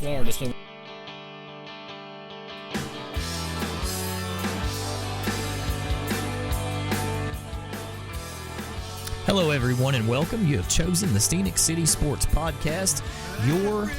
Florida. So hello, everyone, and welcome. You have chosen the SCS City Sports Podcast, your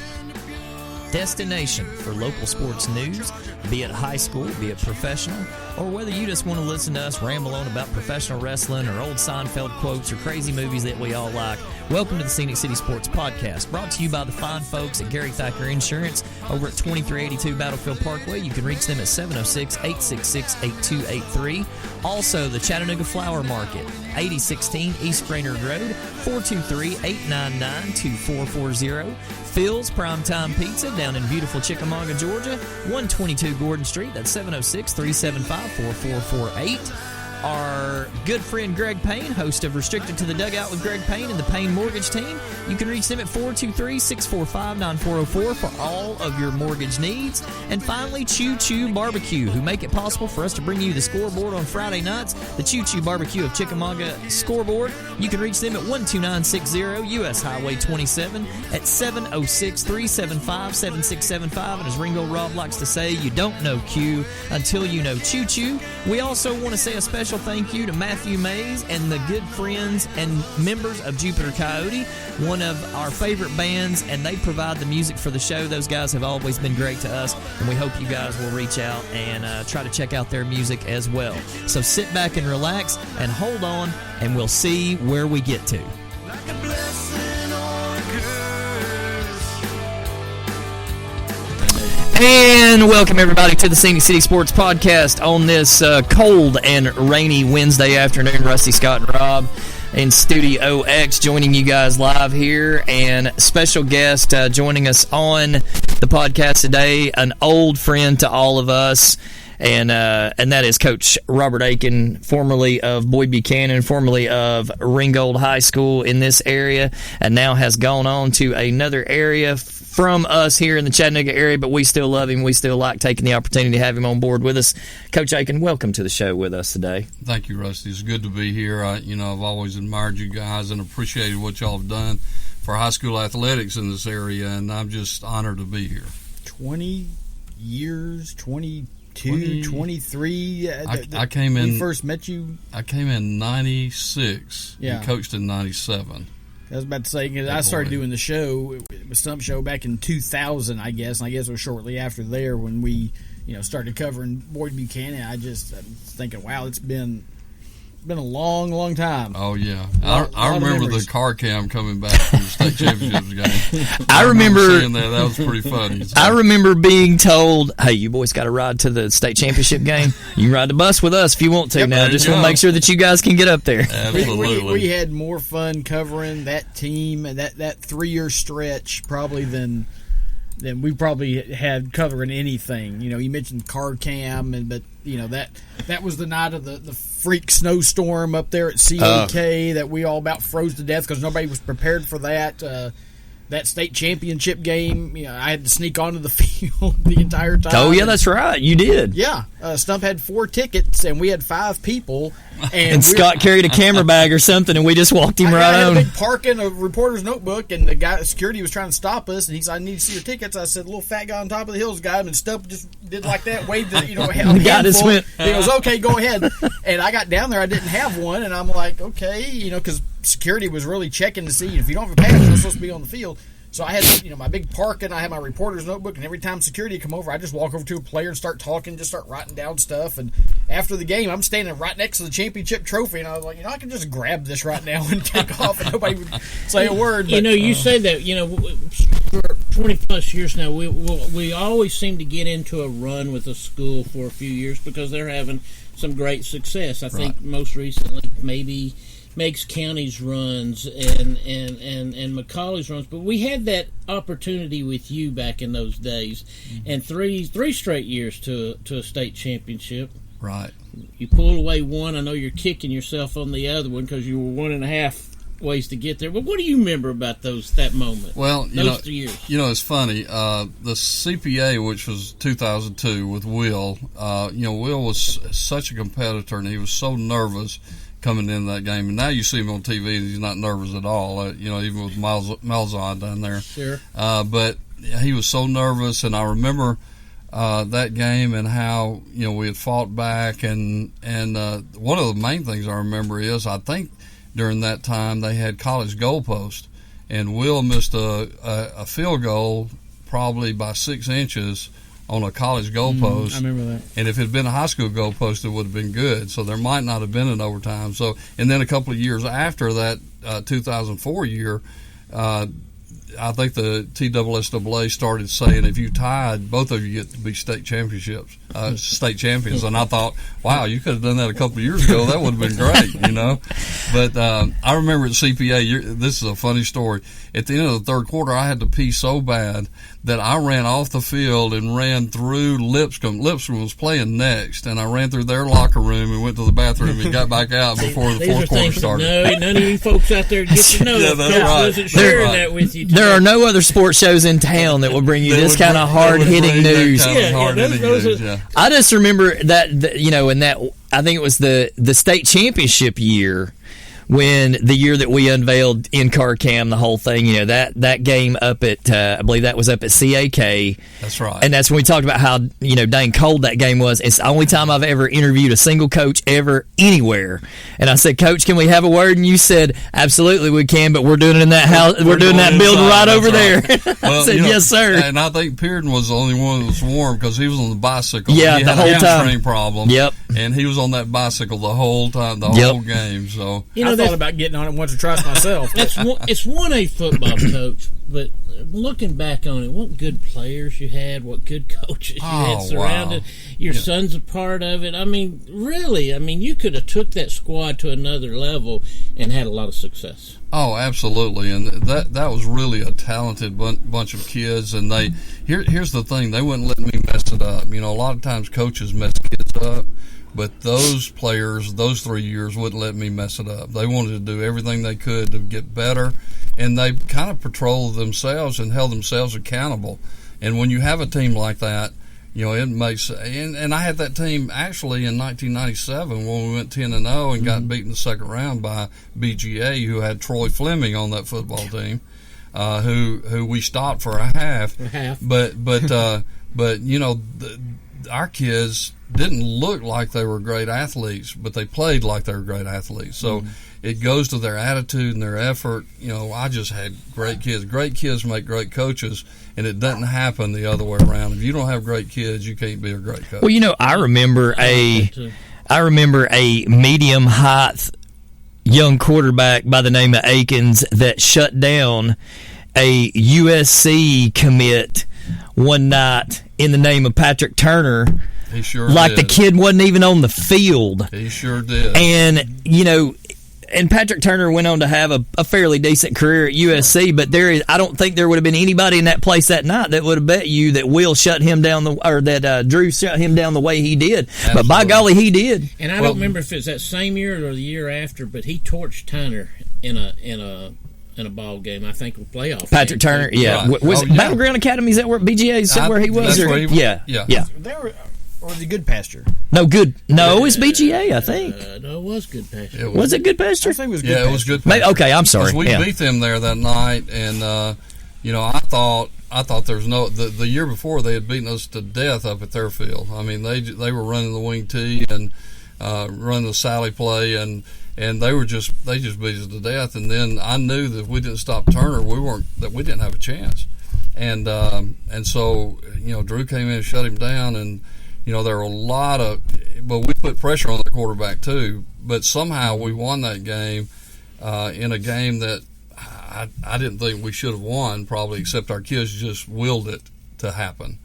destination for local sports news, be it high school, be it professional, or whether you just want to listen to us ramble on about professional wrestling or old Seinfeld quotes or crazy movies that we all like. Welcome to the SCS City Sports Podcast, brought to you by the fine folks at Gary Thacker Insurance over at 2382 Battlefield Parkway. You can reach them at 706-866-8283. Also, the Chattanooga Flower Market, 8016 East Brainerd Road, 423-899-2440. Phil's Primetime Pizza down in beautiful Chickamauga, Georgia, 122 Gordon Street. That's 706-375-4448. Our good friend Greg Payne, host of Restricted to the Dugout with Greg Payne and the Payne Mortgage Team. You can reach them at 423-645-9404 for all of your mortgage needs. And finally, Choo Choo Barbecue, who make it possible for us to bring you the scoreboard on Friday nights. The Choo Choo Barbecue of Chickamauga scoreboard. You can reach them at 12960 U.S. Highway 27 at 706-375-7675. And as Ringo Rob likes to say, you don't know Q until you know Choo Choo. We also want to say a special thank you to Matthew Mays and the good friends and members of Jupiter Coyote, one of our favorite bands, and they provide the music for the show. Those guys have always been great to us, and we hope you guys will reach out and try to check out their music as well. So sit back and relax and hold on, and we'll see where we get to. Like a blessing or a curse. And welcome, everybody, to the SCS City Sports Podcast on this cold and rainy Wednesday afternoon. Rusty, Scott, and Rob in Studio X joining you guys live here. And special guest joining us on the podcast today, an old friend to all of us, and that is Coach Robert Akins, formerly of Boyd Buchanan, formerly of Ringgold High School in this area, and now has gone on to another area from us here in the Chattanooga area, but we still love him. We still like taking the opportunity to have him on board with us. Coach Akins, welcome to the show with us today. Thank you, Rusty. It's good to be here. I've always admired you guys and appreciated what y'all have done for high school athletics in this area, and I'm just honored to be here. 20 years, 22, 23. I came in. We first met you. I came in 96. Yeah. And coached in 97. I was about to say, because I started doing the show, it was Stump Show back in 2000, I guess. And I guess it was shortly after there when we, started covering Boyd Buchanan. I'm thinking, wow, it's been a long, long time. Oh, yeah. I remember the car cam coming back from the state championships game. I remember seeing that. That was pretty funny. So. I remember being told, hey, you boys got to ride to the state championship game. You can ride the bus with us if you want to. Yep, now, just want to make sure that you guys can get up there. Absolutely. We had more fun covering that team and that 3-year stretch probably than we probably had covering anything. You mentioned card cam, but that was the night of the freak snowstorm up there at CAK that we all about froze to death because nobody was prepared for that. That state championship game, I had to sneak onto the field the entire time. Oh, yeah, that's right. You did. Yeah. Stump had 4 tickets, and we had 5 people. And Scott carried a camera bag or something, and we just walked him right I had on. a big parking, a reporter's notebook, and the guy at security was trying to stop us, and he said, I need to see your tickets. I said, little fat guy on top of the hills got him, and Stump just did like that, waved the, the guy just went. He goes, okay, go ahead. And I got down there, I didn't have one, and I'm like, okay, because security was really checking to see if you don't have a pass, you're not supposed to be on the field. So I had, my big parking, I had my reporter's notebook, and every time security come over, I just walk over to a player and start talking, just start writing down stuff. And after the game, I'm standing right next to the championship trophy, and I was like, I can just grab this right now and take off, and nobody would say a word. But, you say that, for 20-plus years now, we always seem to get into a run with a school for a few years because they're having some great success. I think most recently maybe Meigs County's runs and Macaulay's runs, but we had that opportunity with you back in those days, and three straight years to a state championship. Right. You pulled away one. I know you're kicking yourself on the other one because you were 1.5 ways to get there. But what do you remember about that moment? Well, those 3 years. It's funny. The CPA, which was 2002 with Will, Will was such a competitor, and he was so nervous coming into that game. And now you see him on TV, and he's not nervous at all. Even with Malzahn down there. Sure. But he was so nervous, and I remember that game and how we had fought back, and one of the main things I remember is I think during that time they had college goalpost, and Will missed a field goal probably by 6 inches on a college goalpost. I remember that. And if it had been a high school goalpost, it would have been good. So there might not have been an overtime. So, and then a couple of years after that, 2004 year, I think the TSSAA started saying if you tied, both of you get to be state champions. And I thought, wow, you could have done that a couple of years ago. That would have been great, But I remember at CPA, this is a funny story. At the end of the third quarter, I had to pee so bad that I ran off the field and ran through Lipscomb. Lipscomb was playing next, and I ran through their locker room and went to the bathroom and got back out before the fourth quarter started. None of you folks out there get to know. Yeah, Coach that's right. wasn't sharing that with you today. There are no other sports shows in town that will bring you this kind of hard-hitting news. I just remember that, in that, I think it was the state championship year, when the year that we unveiled in CarCam, the whole thing, that game up at, I believe that was up at CAK. That's right. And that's when we talked about how, dang cold that game was. It's the only time I've ever interviewed a single coach ever anywhere. And I said, Coach, can we have a word? And you said, absolutely we can, but we're doing it in that house. We're doing that building right over there. Well, I said, yes, sir. And I think Pearden was the only one that was warm because he was on the bicycle. Yeah, he the had whole a hamstring time. problem. Yep. And he was on that bicycle the whole time, the whole game. So I thought about getting on it once or twice myself. It's 1A football, Coach, but looking back on it, what good players you had, what good coaches you had surrounded. Wow. Your son's a part of it. I mean, really, you could have took that squad to another level and had a lot of success. Oh, absolutely, and that was really a talented bunch of kids. And here's the thing: they wouldn't let me mess it up. A lot of times coaches mess kids up, but those players, those 3 years, wouldn't let me mess it up. They wanted to do everything they could to get better, and they kind of patrolled themselves and held themselves accountable. And when you have a team like that, it makes. And I had that team actually in 1997 when we went 10-0 and got beaten in the second round by BGA, who had Troy Fleming on that football team, who we stopped for a half. But our kids didn't look like they were great athletes, but they played like they were great athletes. So it goes to their attitude and their effort. I just had great kids. Great kids make great coaches, and it doesn't happen the other way around. If you don't have great kids, you can't be a great coach. Well, I remember a medium height young quarterback by the name of Akins that shut down a USC commit one night in the name of Patrick Turner. He sure did. The kid wasn't even on the field. He sure did. And, and Patrick Turner went on to have a fairly decent career at USC, but I don't think there would have been anybody in that place that night that would have bet you that Will shut him down that Drew shut him down the way he did. Absolutely. But by golly, he did. And I don't remember if it's that same year or the year after, but he torched Turner in a ball game. I think a playoff. Patrick game. Turner, yeah. Right. Was Battleground Academy? Is that where BGA said where he was? That's where he was. Yeah. Or the Good Pasture? No, good. No, it's BGA, I think. No, it was Good Pasture. Was it Good Pasture? I think it was Good Yeah, Pasture. it was Good Pasture. Okay, I'm sorry. We beat them there that night, and I thought there's no. The year before they had beaten us to death up at their field. They were running the wing tee and running the Sally play, and they just beat us to death. And then I knew that if we didn't stop Turner, we didn't have a chance. And so Drew came in and shut him down, and there were a lot of, but we put pressure on the quarterback too. But somehow we won that game in a game that I didn't think we should have won, probably, except our kids just willed it to happen.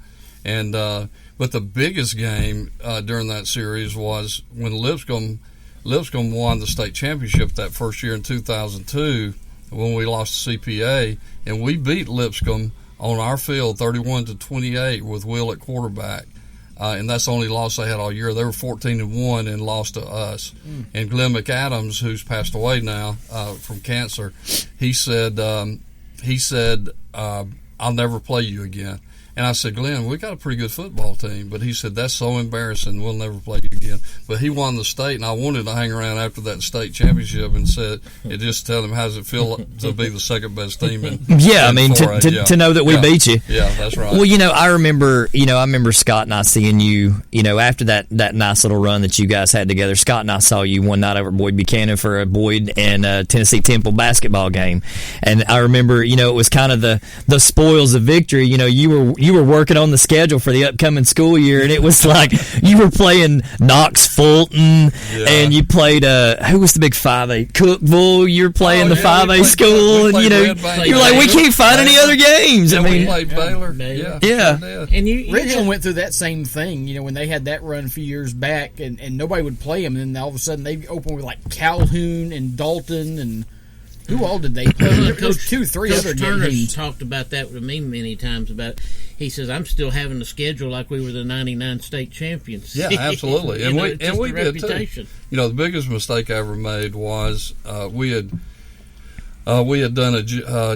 And but the biggest game during that series was when Lipscomb won the state championship that first year in 2002 when we lost to CPA, and we beat Lipscomb on our field 31-28 with Will at quarterback. And that's the only loss they had all year. They were 14-1 and lost to us. And Glenn McAdams, who's passed away now from cancer, he said, "I'll never play you again." And I said, Glenn, we got a pretty good football team. But he said, that's so embarrassing. We'll never play you again. But he won the state, and I wanted to hang around after that state championship and said, and just tell him, how does it feel to be the second best team in Yeah, I mean, in to know that we beat you. Yeah, that's right. Well, I remember Scott and I seeing you, after that nice little run that you guys had together. Scott and I saw you one night over at Boyd Buchanan for a Boyd and Tennessee Temple basketball game. And I remember, it was kind of the spoils of victory. You were working on the schedule for the upcoming school year, and it was like you were playing Knox Fulton, and you played who was the big 5A? Cookville. You were playing the 5A school, and you were like, we can't find any other games. Yeah, I mean, we played Baylor. Yeah. And Richland went through that same thing, when they had that run a few years back, and nobody would play them, and then all of a sudden they opened with like Calhoun and Dalton, and who all did they play? There was 2-3 other teams. Talked about that with me many times. He says, I'm still having a schedule like we were the '99 state champions. Yeah, absolutely, and we did reputation. too. The biggest mistake I ever made was we had done a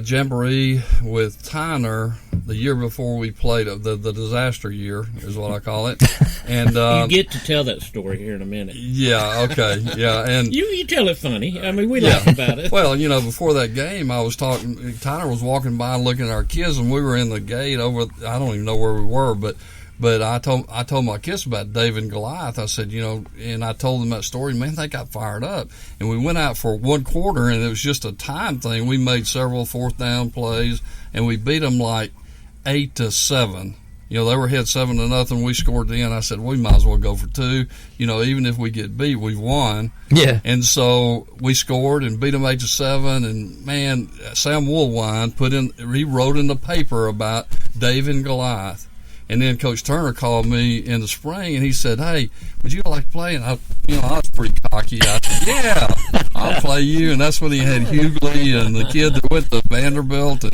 jamboree with Tyner the year before we played the disaster year is what I call it. And you get to tell that story here in a minute. Yeah, okay, yeah, and you tell it funny. I mean, we laugh about it. Well, before that game, I was talking. Tyner was walking by looking at our kids, and we were in the gate over. I don't even know where we were, but I told my kids about David and Goliath. I said, and I told them that story. Man, they got fired up. And we went out for one quarter, and it was just a time thing. We made several fourth down plays, and we beat them like 8-7. They were ahead 7-0. We scored then. I said, we might as well go for 2. Even if we get beat, we've won. Yeah. And so we scored and beat them 8-7. And man, Sam Woolwine he wrote in the paper about David and Goliath. And then Coach Turner called me in the spring, and he said, hey, would you like to play? And I was pretty cocky. I said, yeah, I'll play you. And that's when he had Hughley and the kid that went to Vanderbilt.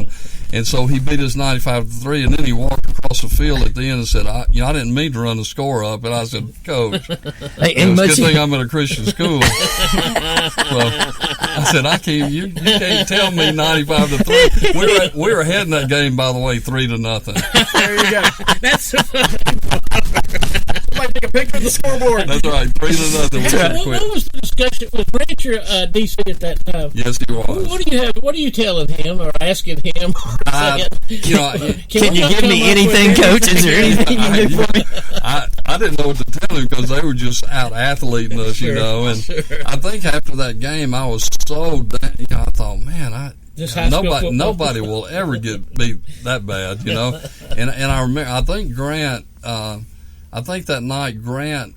And so he beat us 95-3, and then he walked across the field at the end and said, I didn't mean to run the score up. And I said, Coach, it's a good thing I'm in a Christian school. I said, you can't tell me 95-3. We were ahead in that game, by the way, 3-0. There you go. That's Somebody take a picture of the scoreboard. That's right, 3-0. What was the discussion? Was Rancher DC at that time? Yes, he was. What are you telling him or asking him? Can you give me anything, Coach? Is there anything you can do for me? I didn't know what to tell him because they were just out athleting us, And I think after that game, I was so I thought, man, nobody will ever get beat that bad, And I remember, I think Grant, that night Grant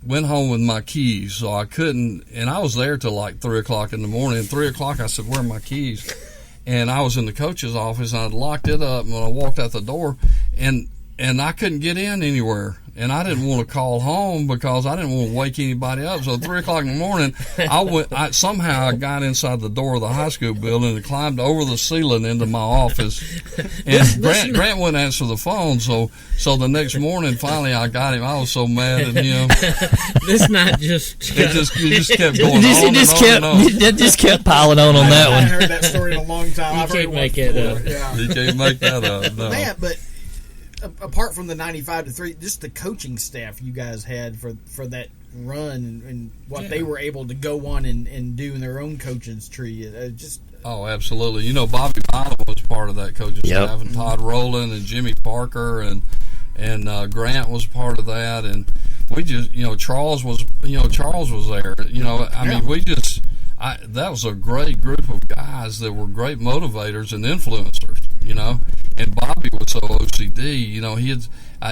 went home with my keys, so I couldn't, and I was there till like 3 o'clock in the morning. 3 o'clock, I said, where are my keys? And I was in the coach's office, and I'd locked it up, and when I walked out the door, and I couldn't get in anywhere. And I didn't want to call home because I didn't want to wake anybody up. So at 3 o'clock in the morning, somehow I got inside the door of the high school building and climbed over the ceiling into my office. And Grant wouldn't answer the phone. So the next morning, finally, I got him. I was so mad at him. This not just it just kept going on. It just kept piling on that one. I haven't heard that story in a long time. You can't make it up. Yeah. You can't make that up. No. Man, but apart from the 95-3, just the coaching staff you guys had for that run and what they were able to go on and do in their own coaching's tree, Oh, absolutely. Bobby Milam was part of that coaching staff, and Todd Rowland and Jimmy Parker and Grant was part of that, and we just Charles was there. That was a great group of guys that were great motivators and influencers. And Bobby was so OCD.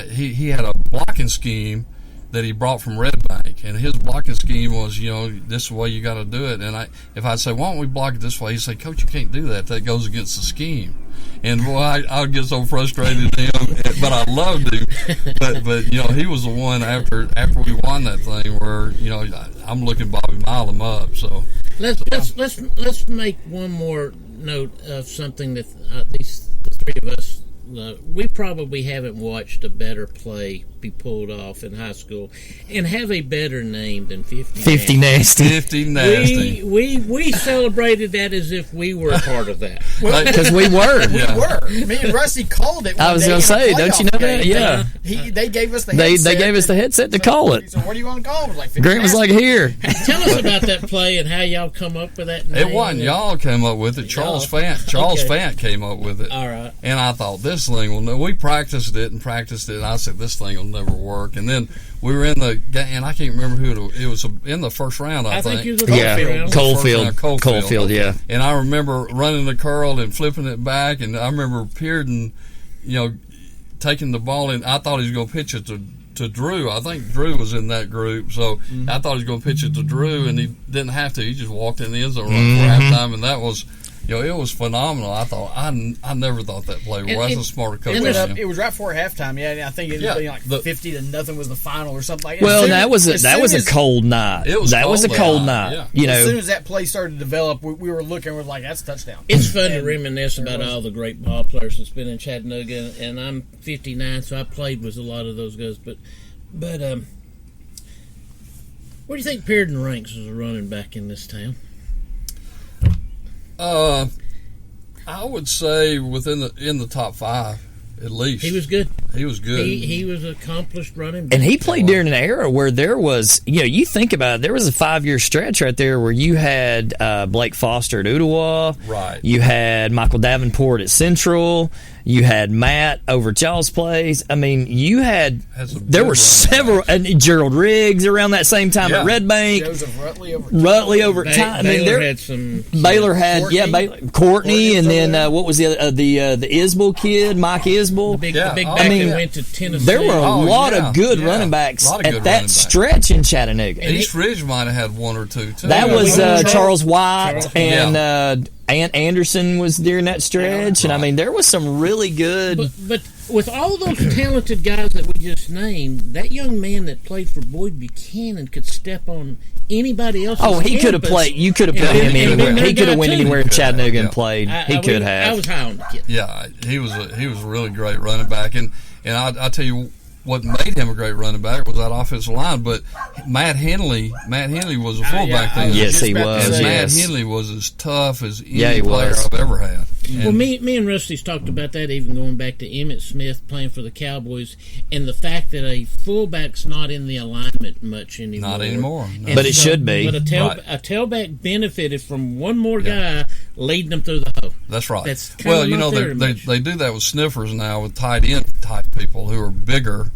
He had a blocking scheme that he brought from Red Bank, and his blocking scheme was, this is the way you got to do it. And if I'd say, why don't we block it this way? He'd say, Coach, you can't do that. That goes against the scheme. And boy, I would get so frustrated at him, but I loved him. But he was the one after we won that thing where I'm looking Bobby Milam up. So let's make one more note of something that the three of us we probably haven't watched a better play be pulled off in high school and have a better name than 50 Nasty. 50 Nasty. We celebrated that as if we were a part of that. Because we were. We were. Me and Rusty called it. I was going to say, don't you know that? Yeah. They gave us the They headset. gave us the headset to call it. So what do you want to call it? Like 50 Grant was like, here. Tell us about that play and how y'all come up with that name. It wasn't y'all came up with it. Charles Y'all. Fant came up with it. All right. And I thought, this thing will we practiced it, and I said, this thing will never work. And then we were in the game, and I can't remember who it was in the first round, I think. it was a Coalfield. Coalfield, yeah. And I remember running the curl and flipping it back, and I remember Pearden, taking the ball, and I thought he was going to pitch it to Drew. I think Drew was in that group, so I thought he was going to pitch it to Drew, and he didn't have to. He just walked in the end zone for halftime, and that was, it was phenomenal. I thought I never thought that play. Well, that's a smarter coach. It was right before halftime. Yeah, and I think it was like 50-0 was the final or something like that. Well, that was a cold night. It was a cold night. Yeah. As soon as that play started to develop, we were looking. We're like, that's a touchdown. It's fun to reminisce about all the great ball players that's been in Chattanooga, and I'm 59, so I played with a lot of those guys. But where do you think Pearden ranks as a running back in this town? I would say in the top 5 at least. He was good. He was good. He was an accomplished running back. And he played during an era where there was, you think about it, there was a 5-year stretch right there where you had Blake Foster at Ottawa. Right. You had Michael Davenport at Central. You had Matt over at y'all's place. I mean, there were several, and Gerald Riggs around that same time at Red Bank. Joseph Rutley over time. Baylor had some. Baylor had Courtney, and then what was the Isbell kid, Mike Isbell? The big back that went to Tennessee. There were a lot of good running backs at that stretch in Chattanooga. East Ridge might have had one or two too. That was Charles White and Ant Anderson was during that stretch, and I mean there was some really good. But with all those talented guys that we just named, that young man that played for Boyd Buchanan could step on anybody else's he could have played. You could have put him anywhere. He could have went anywhere in Chattanooga and played. He could have. I was high on the kid. Yeah, he was a really great running back, and I tell you what made him a great running back was that offensive line. But Matt Henley was a fullback then. Yes, he was. And Matt Henley was as tough as any player I've ever had. Well, me and Rusty's talked about that, even going back to Emmitt Smith playing for the Cowboys, and the fact that a fullback's not in the alignment much anymore. Not anymore. No. But it should be. But a tailback benefited from one more guy leading them through the hole. That's right. That's kind of they do that with sniffers now with tight end type people who are bigger,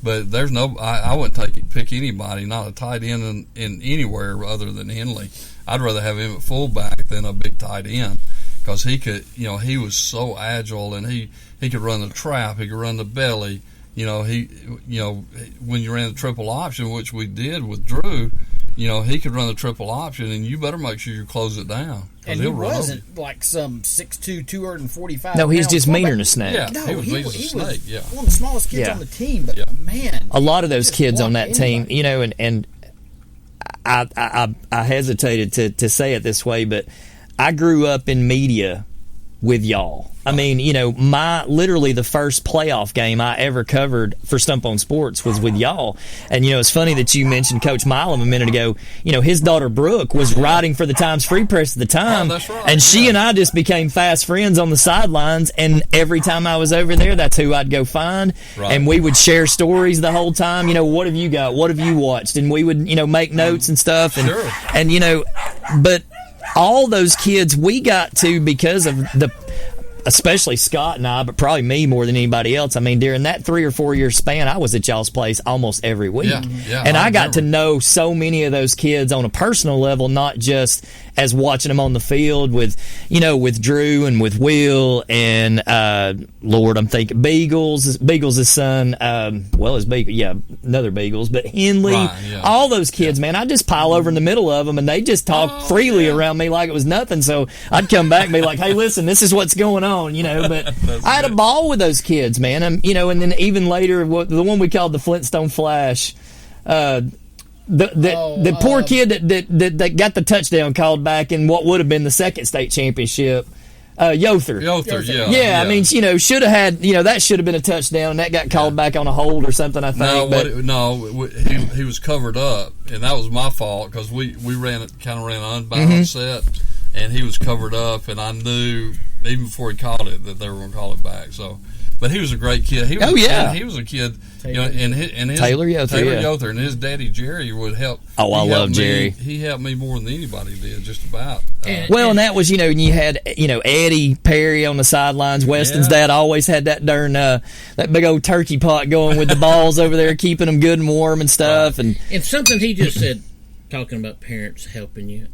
but there's no. I wouldn't pick anybody, not a tight end in anywhere other than Henley. I'd rather have him at fullback than a big tight end. Because he could, he was so agile, and he could run the trap, he could run the belly. When you ran the triple option, which we did with Drew, he could run the triple option, and you better make sure you close it down. And he wasn't like some 6'2", 245. No, he's just meaner than a snake. Yeah, no, he was mean as a snake. Yeah, one of the smallest kids on the team. But man, a lot of those kids on that team, and I hesitated to say it this way, but I grew up in media with y'all. I mean, literally the first playoff game I ever covered for Stump on Sports was with y'all. And, it's funny that you mentioned Coach Milam a minute ago. His daughter Brooke was writing for the Times Free Press at the time. Oh, that's right. And she and I just became fast friends on the sidelines. And every time I was over there, that's who I'd go find. Right. And we would share stories the whole time. What have you got? What have you watched? And we would, make notes and stuff. And, sure. And, but all those kids we got to because of especially Scott and I, but probably me more than anybody else. I mean, during that 3 or 4 year span, I was at y'all's place almost every week. Yeah, and I got to know so many of those kids on a personal level, not just as watching them on the field with Drew and with Will and Lord, I'm thinking Beagles' son, another Beagles, but Henley, all those kids, man, I just pile over in the middle of them, and they just talk freely around me like it was nothing. So I'd come back and be like, "Hey, listen, this is what's going on," But I had a ball with those kids, man. And then even later, the one we called the Flintstone Flash. The poor kid that got the touchdown called back in what would have been the second state championship. Yothar. Yeah. I mean, should have had, that should have been a touchdown. That got called back on a hold or something, I think. He was covered up, and that was my fault because we ran an unbalanced set, and he was covered up, and I knew even before he called it that they were going to call it back. So, but he was a great kid. He was a kid. And his Taylor Yothar, and his daddy Jerry would help. Oh, I love Jerry. He helped me more than anybody did, just about. And that was, and you had, Eddie Perry on the sidelines. Weston's dad always had that darn that big old turkey pot going with the balls over there, keeping them good and warm and stuff. And something he just said, talking about parents helping you.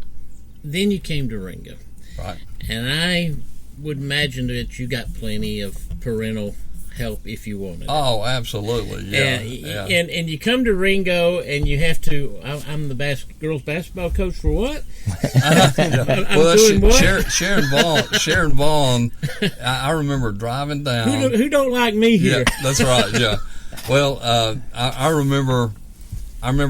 Then you came to Ringo, right? And I would imagine that you got plenty of parental help if you wanted. Oh, absolutely, yeah. And you come to Ringo and you have to. I'm the girls basketball coach for what? I'm doing what? Sharon Vaughn. I remember driving down. Who don't like me here? Yeah, that's right. Yeah. Well, I remember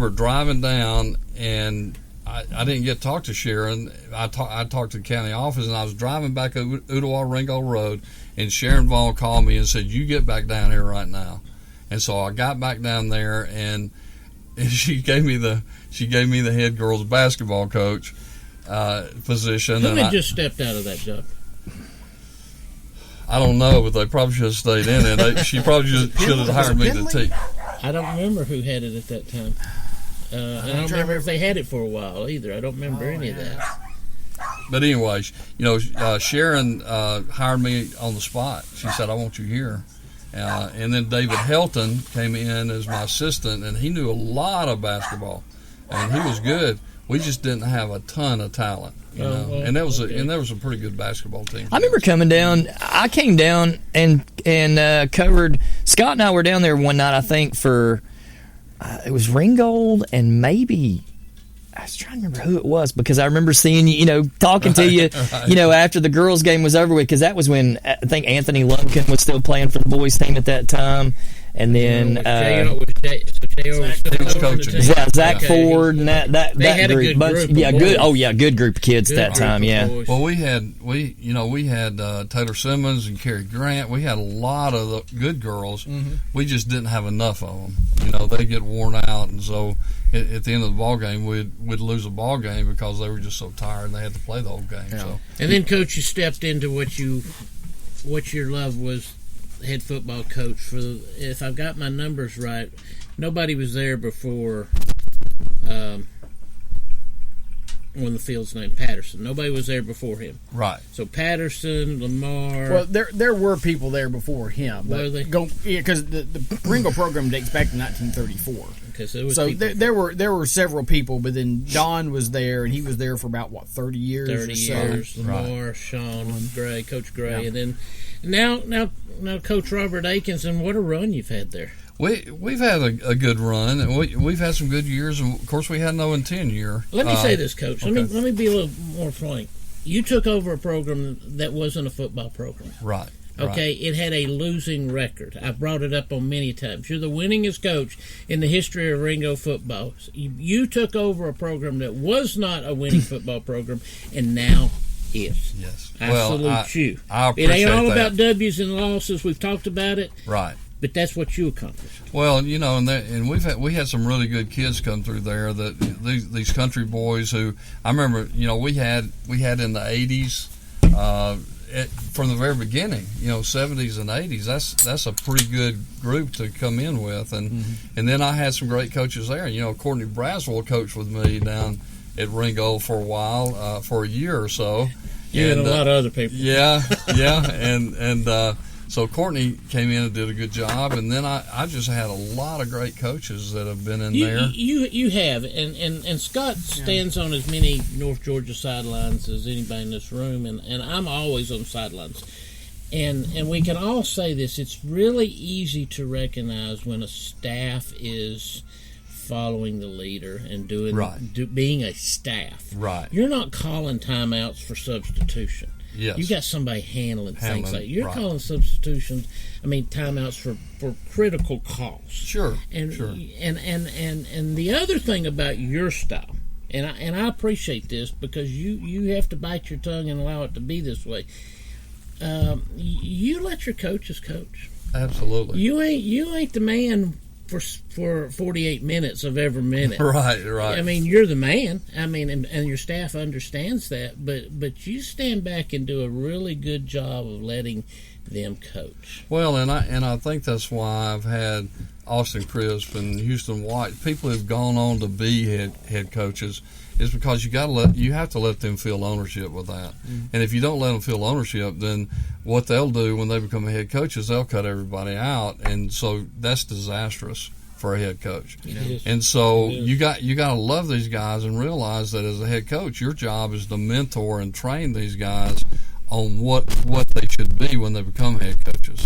driving down and. I didn't get to talk to Sharon. I talked to the county office, and I was driving back Ottawa-Ringo Road, and Sharon Vaughn called me and said, "You get back down here right now." And so I got back down there, and she gave me the head girls basketball coach position. Who had just stepped out of that job? I don't know, but they probably should have stayed in it. She probably should have hired me to teach. I don't remember who had it at that time. I don't remember if they had it for a while either. I don't remember any of that. But anyway, Sharon hired me on the spot. She said, "I want you here." And then David Helton came in as my assistant, and he knew a lot of basketball, and he was good. We just didn't have a ton of talent, and there was a pretty good basketball team. I remember coming down. I came down and covered. Scott and I were down there one night, I think, for. It was Ringgold and maybe I was trying to remember who it was because I remember seeing you, talking to you, right. After the girls' game was over with because that was when I think Anthony Lumpkin was still playing for the boys' team at that time, and then Zach Ford and that had group, a good group good group of kids at that time, yeah. Well, we had Taylor Simmons and Cary Grant. We had a lot of the good girls. Mm-hmm. We just didn't have enough of them. They get worn out, and so at the end of the ball game, we'd lose a ball game because they were just so tired and they had to play the whole game. Yeah. So, and then, Coach, you stepped into what your love was. Head football coach for. If I've got my numbers right, nobody was there before. When the field's named Patterson, nobody was there before him. Right. So Patterson, Lamar. Well, there were people there before him. Were they? Because the Ringo program dates back to 1934. So there were several people, but then Don was there, and he was there for about 30 years. 30 years. Lamar, right. Sean, Gray, Coach Gray, and then now Coach Robert Akins, and what a run you've had there. We've had a good run, and we've had some good years, and of course we had no in 10 year. Let me say this, Coach. Okay. Let me be a little more frank. You took over a program that wasn't a football program. Right. Okay, right. It had a losing record. I've brought it up on many times. You're the winningest coach in the history of Ringo football. You took over a program that was not a winning football program, and now is. Yes. I salute you. I appreciate it ain't all that. about W's and losses. We've talked about it. Right. But that's what you accomplished. Well, and we had some really good kids come through there. That these country boys who I remember, we had in the 80s, from the very beginning, 70s and 80s. That's a pretty good group to come in with, and then I had some great coaches there. Courtney Braswell coached with me down at Ringo for a while, for a year or so. You and a lot of other people. Yeah, and. So Courtney came in and did a good job, and then I just had a lot of great coaches that have been in there. You have, and Scott stands on as many North Georgia sidelines as anybody in this room, and I'm always on sidelines. And we can all say this, it's really easy to recognize when a staff is following the leader and being a staff. Right. You're not calling timeouts for substitution. Yes. You got somebody handling things like you're right. calling substitutions. Timeouts for critical calls. Sure. And sure. And the other thing about your style, and I appreciate this because you have to bite your tongue and allow it to be this way. you let your coaches coach. Absolutely. You ain't the man for 48 minutes of every minute. Right. I mean, you're the man. I mean, and your staff understands that. But you stand back and do a really good job of letting them coach. Well, and I think that's why I've had Austin Crisp and Houston White, people who've gone on to be head coaches, is because you have to let them feel ownership with that. Mm-hmm. And if you don't let them feel ownership, then what they'll do when they become a head coach is they'll cut everybody out, and so that's disastrous for a head coach. And so you got to love these guys and realize that as a head coach, your job is to mentor and train these guys on what they should be when they become head coaches.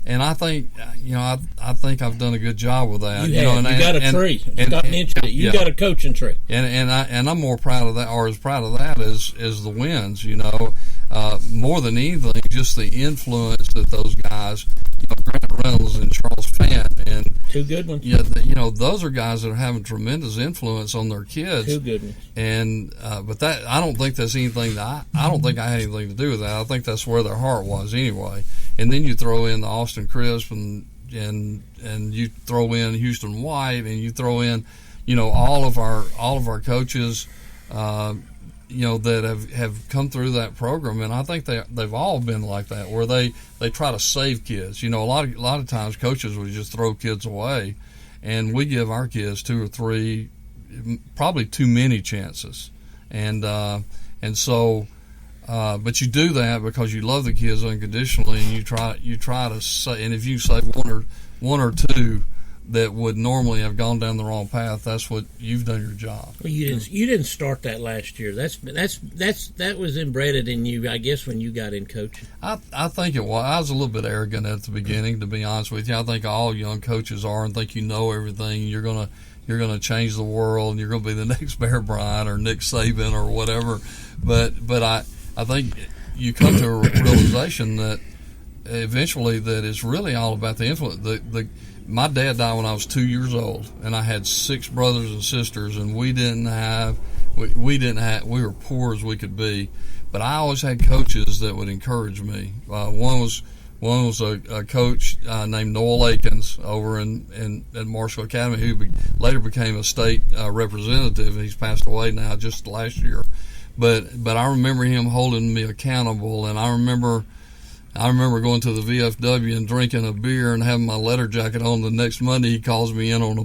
And I think, I think I've done a good job with that. You got a tree. You've got an inch of it. You got a coaching tree. And I'm more proud of that, or as proud of that as the wins. More than anything, just the influence that those guys, Grant Reynolds and Charles Fant, and two good ones. Yeah, those are guys that are having tremendous influence on their kids. Two good ones. And but that, I don't think that's anything that I don't think I had anything to do with that. I think that's where their heart was anyway. And then you throw in the Austin Crisp and you throw in Houston White, and you throw in, all of our coaches, that have come through that program, and I think they've all been like that, where they try to save kids. A lot of times coaches would just throw kids away, and we give our kids 2 or 3, probably too many chances, and so. But you do that because you love the kids unconditionally, and you try to say. And if you save one or two that would normally have gone down the wrong path, that's what you've done your job. Well, you didn't start that last year. That was embedded in you, I guess, when you got in coaching. I think it was. I was a little bit arrogant at the beginning, to be honest with you. I think all young coaches are, and think everything. You're gonna change the world, and you're gonna be the next Bear Bryant or Nick Saban or whatever. But I think you come to a realization that eventually that it's really all about the influence. My dad died when I was 2 years old, and I had 6 brothers and sisters, and we were poor as we could be. But I always had coaches that would encourage me. One was a coach named Noel Akins over at Marshall Academy, who later became a state representative. He's passed away now just last year. But I remember him holding me accountable, and I remember going to the VFW and drinking a beer and having my letter jacket on. The next Monday, he calls me in on the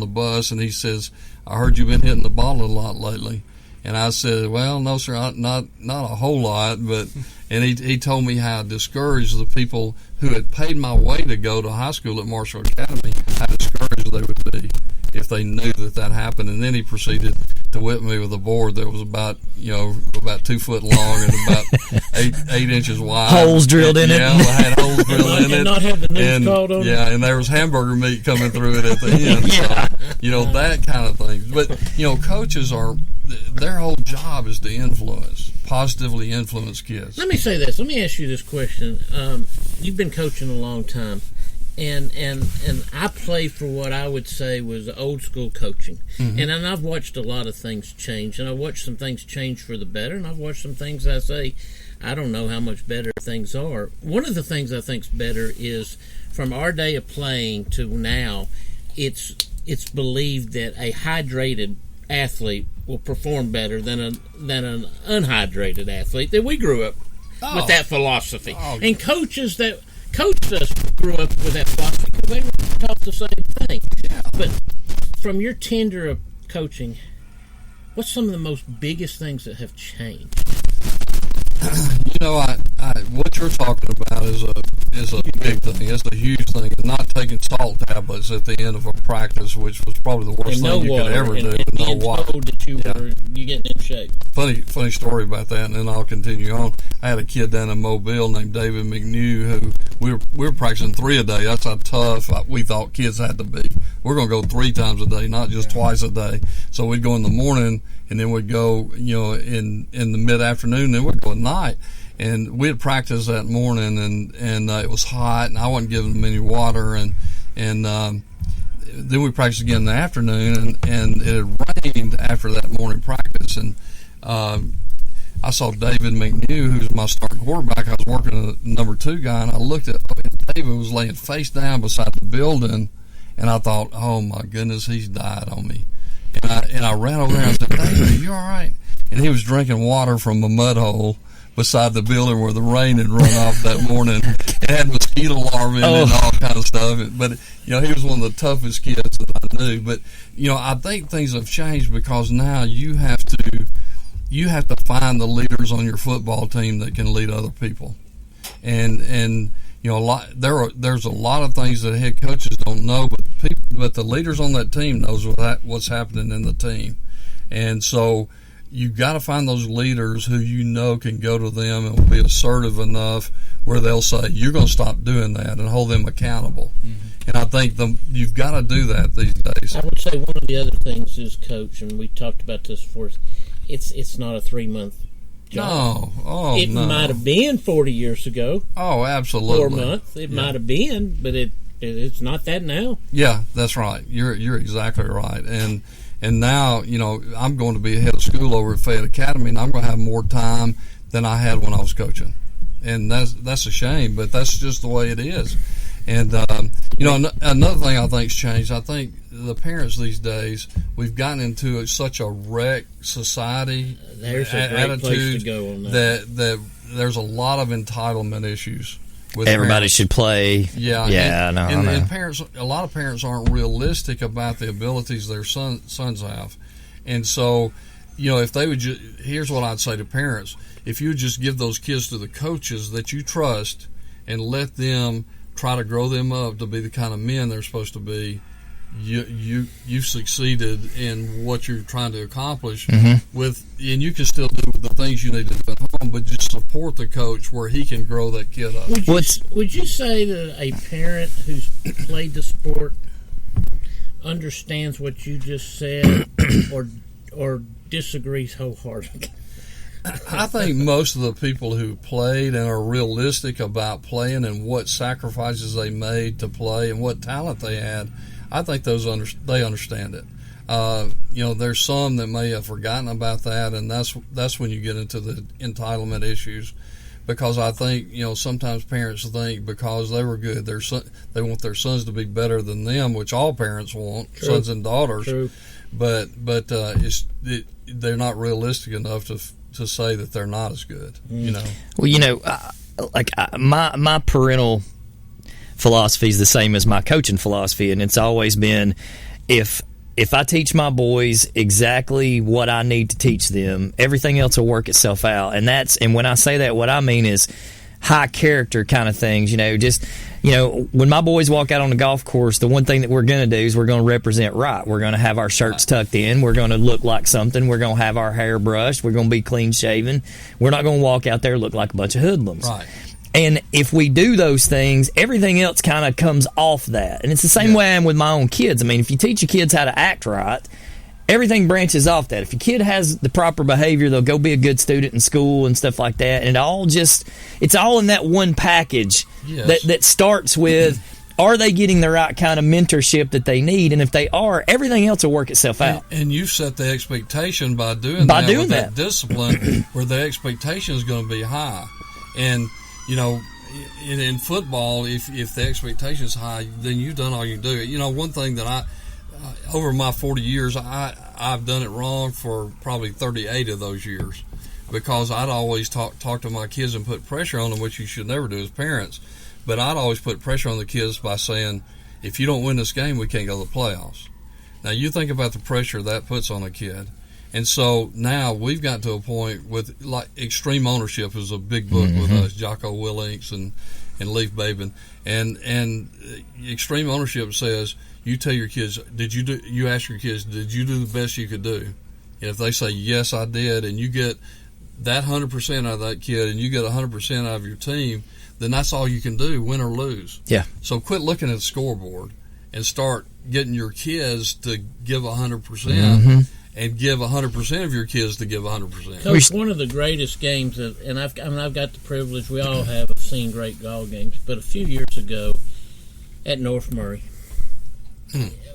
bus, and he says, "I heard you've been hitting the ball a lot lately." And I said, "Well, no, sir, not a whole lot." But and he told me how discouraged the people who had paid my way to go to high school at Marshall Academy, how discouraged they would be if they knew that happened. And then he proceeded to whip me with a board that was about 2 foot long and about 8 inches wide. Holes drilled in it. Yeah, I had holes drilled in it. And not have the news called on it. Yeah, and there was hamburger meat coming through it at the end. So, that kind of thing. But, coaches their whole job is to positively influence kids. Let me say this. Let me ask you this question. You've been coaching a long time. And I played for what I would say was old school coaching. Mm-hmm. And I've watched a lot of things change. And I've watched some things change for the better. And I've watched some things I say, I don't know how much better things are. One of the things I think's better is from our day of playing to now, it's believed that a hydrated athlete will perform better than an unhydrated athlete. That we grew up with that philosophy. And coaches that coached us grew up with that philosophy because they were taught the same thing. Yeah. But from your tenure of coaching, what's some of the most biggest things that have changed? What you're talking about is a big thing. It's a huge thing. Not taking salt tablets at the end of a practice, which was probably the worst thing you could ever do. And no water. Told that you getting in shape. Funny story about that, and then I'll continue on. I had a kid down in Mobile named David McNew who we were practicing 3 a day. That's how tough we thought kids had to be. We're going to go 3 times a day, not just twice a day. So we'd go in the morning, and then we'd go, in the mid-afternoon, then we'd go at night. And we had practiced that morning, and it was hot, and I wasn't giving them any water, and then we practiced again in the afternoon, and it had rained after that morning practice, and I saw David McNew, who's my starting quarterback. I was working a number 2 guy, and I looked at David was laying face down beside the building, and I thought, oh my goodness, he's died on me. And I ran over there and I said, David, are you all right? And he was drinking water from a mud hole beside the building where the rain had run off that morning. It had mosquito larvae in it and all kind of stuff. But, he was one of the toughest kids that I knew. But, I think things have changed because now you have to find the leaders on your football team that can lead other people. And there's a lot of things that head coaches don't know, but the leaders on that team knows what's happening in the team. And so you've got to find those leaders who can go to them and will be assertive enough where they'll say, you're going to stop doing that, and hold them accountable. Mm-hmm. And I think you've got to do that these days. I would say one of the other things is, Coach, and we talked about this before, it's not a 3-month job. No. It might have been 40 years ago. Oh, absolutely. 4 months. It might have been, but it's not that now. Yeah, that's right. You're exactly right. And now, I'm going to be head of school over at Fayette Academy, and I'm going to have more time than I had when I was coaching. And that's a shame, but that's just the way it is. And, another thing I think's changed, I think the parents these days, we've gotten into such a wrecked society. There's a great place to go on that there's a lot of entitlement issues. Everybody parents. Should play. Yeah. And parents, a lot of parents aren't realistic about the abilities their sons have. And so, if they would here's what I'd say to parents. If you just give those kids to the coaches that you trust and let them try to grow them up to be the kind of men they're supposed to be, you've succeeded in what you're trying to accomplish. Mm-hmm. And you can still do the things you need to do at home, but just support the coach where he can grow that kid up. Would you say that a parent who's played the sport understands what you just said, or disagrees wholeheartedly? I think most of the people who played and are realistic about playing and what sacrifices they made to play and what talent they had, I think they understand it. There's some that may have forgotten about that, and that's when you get into the entitlement issues. Because I think sometimes parents think because they were good, they want their sons to be better than them, which all parents want, True. Sons and daughters. True. But they're not realistic enough to say that they're not as good. Well, my parental philosophy is the same as my coaching philosophy, and it's always been if I teach my boys exactly what I need to teach them, everything else will work itself out. And when I say that, what I mean is high character kind of things. When my boys walk out on the golf course, the one thing that we're going to do is we're going to represent right. We're going to have our shirts tucked in. We're going to look like something. We're going to have our hair brushed. We're going to be clean shaven. We're not going to walk out there and look like a bunch of hoodlums. Right. And if we do those things, everything else kind of comes off that. And it's the same way I am with my own kids. I mean, if you teach your kids how to act right, everything branches off that. If your kid has the proper behavior, they'll go be a good student in school and stuff like that. And it's all in that one package. Yes. that starts with, are they getting the right kind of mentorship that they need? And if they are, everything else will work itself out. And you set the expectation by doing that discipline where the expectation is going to be high. And in football, if the expectation is high, then you've done all you can do. One thing that over my 40 years, I've done it wrong for probably 38 of those years, because I'd always talk to my kids and put pressure on them, which you should never do as parents. But I'd always put pressure on the kids by saying, if you don't win this game, we can't go to the playoffs. Now, you think about the pressure that puts on a kid. And so now we've got to a point with, like, Extreme Ownership is a big book with us, Jocko Willinks and Leif Babin. And Extreme Ownership says, you tell your kids, you ask your kids, did you do the best you could do? And if they say, yes, I did, and you get that 100% out of that kid and you get 100% out of your team, then that's all you can do, win or lose. Yeah. So quit looking at the scoreboard and start getting your kids to give 100%. And give 100% of your kids to give 100%. Coach, one of the greatest games, and I've got the privilege, we all have of seeing great golf games, but a few years ago at North Murray,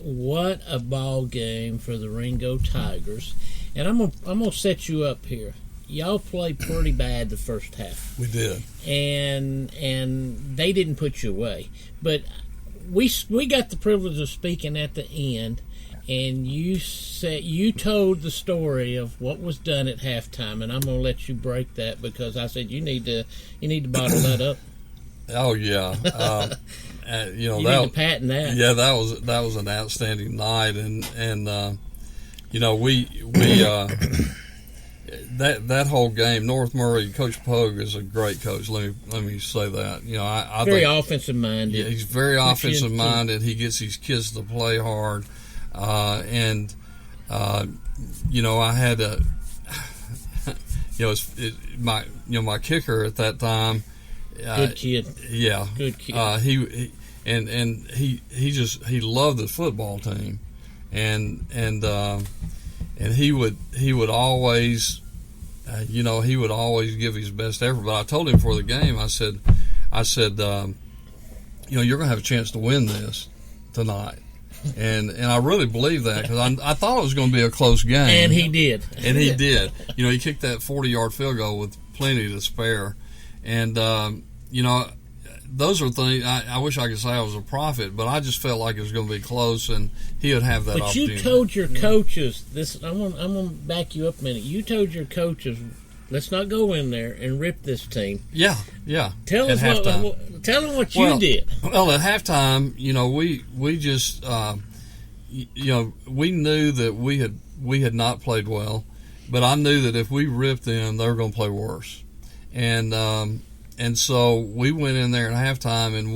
what a ball game for the Ringo Tigers. And I'm gonna set you up here. y'all played pretty bad the first half. We did. And they didn't put you away. But we got the privilege of speaking at the end, and you told the story of what was done at halftime, and I'm going to let you break that because I said you need to bottle that up. Oh yeah, you need to patent that. Yeah, that was an outstanding night, and we that whole game, North Murray, Coach Pogue is a great coach. Let me say that. I very think, offensive minded. Yeah, he's very offensive minded. He gets these kids to play hard, and I had a my kicker at that time. Good kid. Yeah. Good kid. He loved the football team, and he would always, he would always give his best effort. But I told him before the game, I said, you're gonna have a chance to win this tonight. And I really believe that because I thought it was going to be a close game. And he did. And he did. He kicked that 40-yard field goal with plenty to spare. And, those are things I wish I could say I was a prophet, but I just felt like it was going to be close and he would have that opportunity. But you told your coaches, I'm going to back you up a minute. You told your coaches, let's not go in there and rip this team. Yeah. Tell them what you did. Well, at halftime, we just, we knew that we had not played well, but I knew that if we ripped them, they were going to play worse. And so we went in there at halftime, and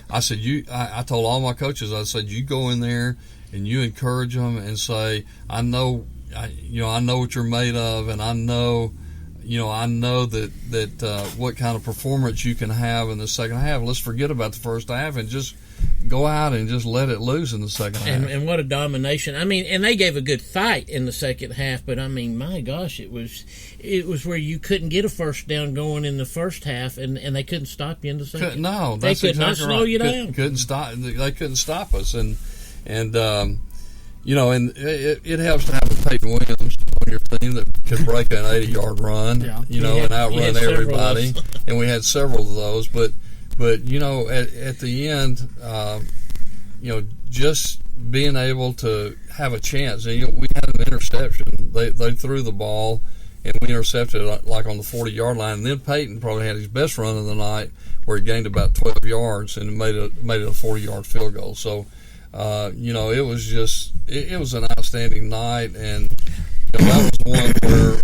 I told all my coaches, I said, you go in there and you encourage them and say, I know what you're made of, and I know that what kind of performance you can have in the second half. Let's forget about the first half and just go out and just let it loose in the second half. And what a domination. I mean, and they gave a good fight in the second half, but I mean, my gosh, it was where you couldn't get a first down going in the first half, and they couldn't stop you in the second. No, they could exactly not slow you down. Couldn't stop. They couldn't stop us, and it helps to have a Peyton Williams on your team that could break an 80-yard run, and outrun everybody. And we had several of those, but at the end, just being able to have a chance. We had an interception. They threw the ball, and we intercepted it like on the 40-yard line. And then Peyton probably had his best run of the night, where he gained about 12 yards and made it a 40-yard field goal. So, it was just it was an outstanding night, and that was one where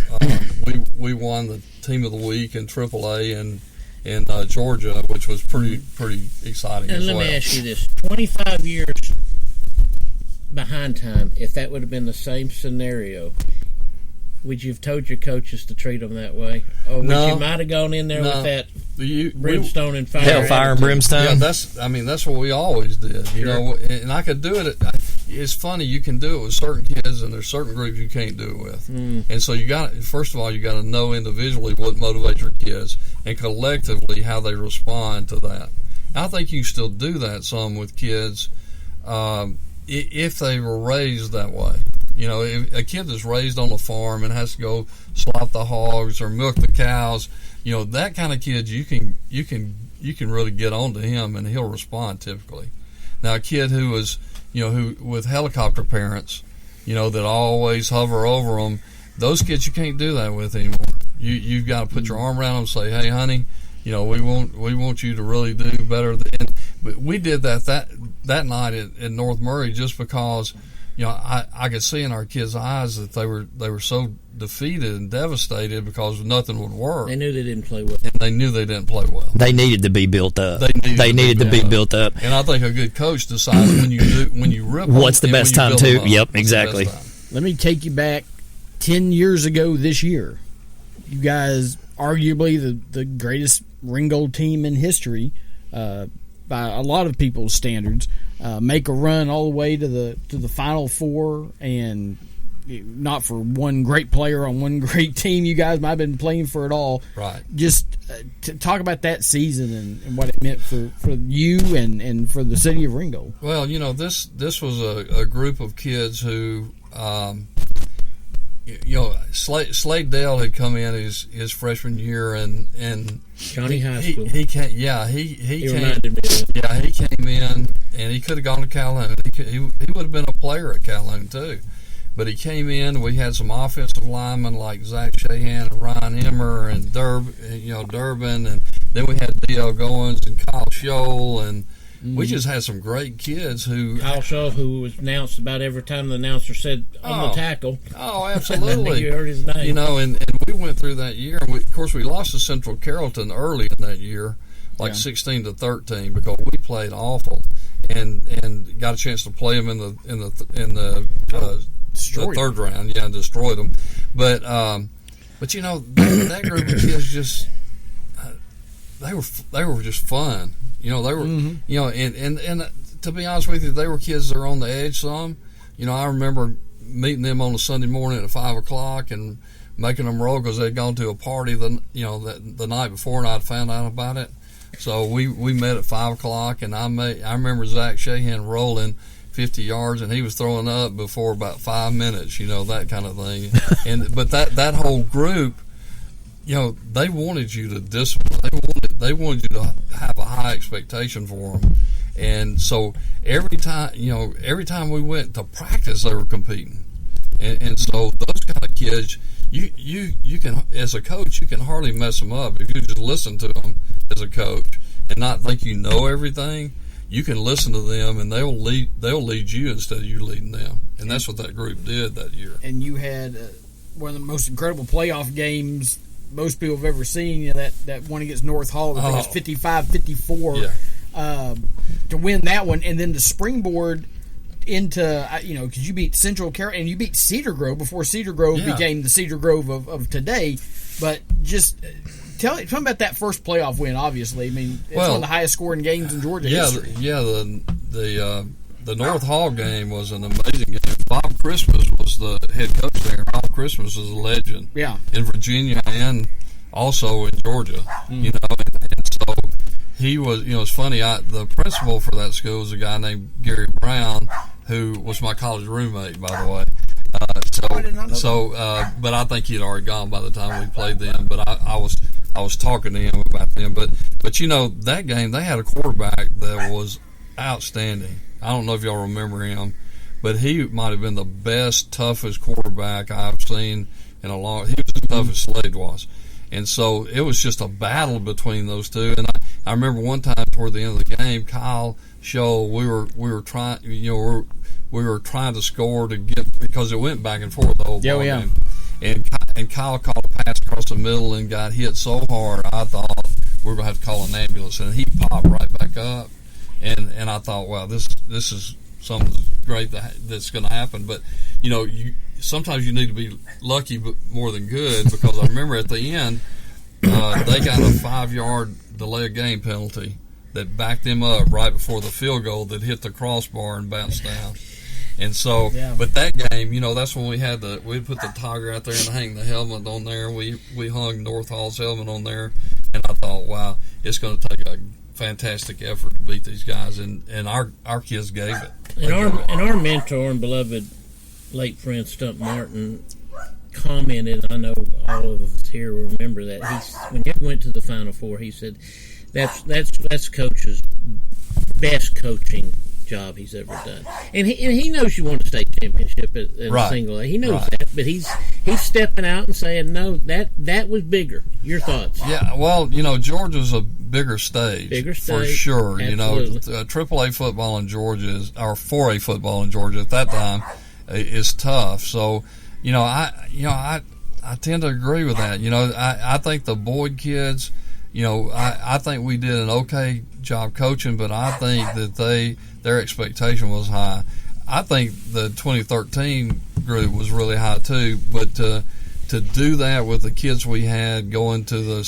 we won the team of the week in AAA in Georgia, which was pretty exciting. And as let well. me ask you this: 25 years behind time, if that would have been the same scenario, would you have told your coaches to treat them that way, or would you might have gone in there with that brimstone and fire? Hellfire and brimstone. Yeah, that's what we always did. And I could do it. It's funny, you can do it with certain kids, and there's certain groups you can't do it with. And so first of all, you got to know individually what motivates your kids, and collectively how they respond to that. I think you still do that some with kids if they were raised that way. If a kid that's raised on a farm and has to go slop the hogs or milk the cows, that kind of kid, you can really get on to him and he'll respond typically. Now, a kid who is, who with helicopter parents, that always hover over them, those kids you can't do that with anymore. You've got to put your arm around them and say, hey, honey, we want you to really do better. But we did that night at North Murray just because, I could see in our kids' eyes that they were so defeated and devastated because nothing would work. They knew they didn't play well. And they knew they didn't play well. They needed to be built up. They needed to be built up. And I think a good coach decides when you rip what's the best time to. Yep, exactly. Let me take you back 10 years ago this year. You guys, arguably the greatest Ringgold team in history, by a lot of people's standards, make a run all the way to the Final Four, and not for one great player on one great team. You guys might have been playing for it all. Right. Just to talk about that season and what it meant for you and for the city of Ringgold. Well, this was a group of kids who, Slade Dale had come in his freshman year, and Johnny High School. He came. Yeah, he came. Reminded me of. Yeah, he came in, and he could have gone to Calhoun. He would have been a player at Calhoun too, but he came in. We had some offensive linemen like Zach Shahan and Ryan Emmer and Durbin, and then we had D.L. Goins and Kyle Scholl, and we just had some great kids who. Kyle Shaw, who was announced about every time the announcer said on the tackle. Oh, absolutely. You heard his name. And we went through that year. And of course, we lost to Central Carrollton early in that year, 16-13, because we played awful, and got a chance to play them in the third round. Yeah, and destroyed them. But that group of kids just they were just fun. They were, and to be honest with you, they were kids that are on the edge some. I remember meeting them on a Sunday morning at 5 o'clock and making them roll because they'd gone to a party the night before, and I'd found out about it. So we met at 5 o'clock, and I remember Zach Shahan rolling 50 yards, and he was throwing up before about 5 minutes. That kind of thing. But that whole group. They wanted you to discipline. They wanted you to have a high expectation for them, and so every time we went to practice, they were competing, and so those kind of kids, you can, as a coach, you can hardly mess them up if you just listen to them as a coach and not think you know everything. You can listen to them, and they'll lead you instead of you leading them, and that's what that group did that year. And you had one of the most incredible playoff games most people have ever seen, that one against North Hall, I think it's 55-54, to win that one, and then to springboard into, because you beat Central Carrollton, and you beat Cedar Grove before Cedar Grove became the Cedar Grove of today. But just tell me about that first playoff win, obviously. I mean, it's one of the highest scoring games in Georgia history. Yeah, the North Hall game was an amazing game. Bob Christmas was the head coach there. Bob Christmas is a legend in Virginia and also in Georgia. And so he was. It's funny. The principal for that school was a guy named Gary Brown, who was my college roommate, by the way. But I think he'd already gone by the time we played them. But I was talking to him about them. But that game, they had a quarterback that was outstanding. I don't know if y'all remember him, but he might have been the best, toughest quarterback I've seen in a long. He was as tough as Slade was, and so it was just a battle between those two. And I remember one time toward the end of the game, Kyle Scholl, we were trying, we were trying to score to get, because it went back and forth the whole ball game. And Kyle caught a pass across the middle and got hit so hard, I thought we were going to have to call an ambulance, and he popped right back up. And I thought, wow, this is something great that's going to happen. But sometimes you need to be lucky, but more than good, because I remember at the end they got a 5-yard delay of game penalty that backed them up right before the field goal that hit the crossbar and bounced down. And so, but that game, that's when we put the Tiger out there and hang the helmet on there. We hung North Hall's helmet on there, and I thought, wow, it's going to take a fantastic effort to beat these guys, and our kids gave it. And our mentor and beloved late friend Stump Martin commented, I know all of us here will remember that, when he went to the Final Four, he said that's Coach's best coaching job he's ever done. And he knows you want a state championship at a single A. He knows that, but he's stepping out and saying, no, that was bigger. Your thoughts? Yeah, well, Georgia's a bigger stage for sure. Absolutely. AAA football in Georgia or 4A football in Georgia at that time is tough. So, I tend to agree with that. I think the Boyd kids, I think we did an okay job coaching, but I think that their expectation was high. I think the 2013 group was really high too, but to do that with the kids we had going to the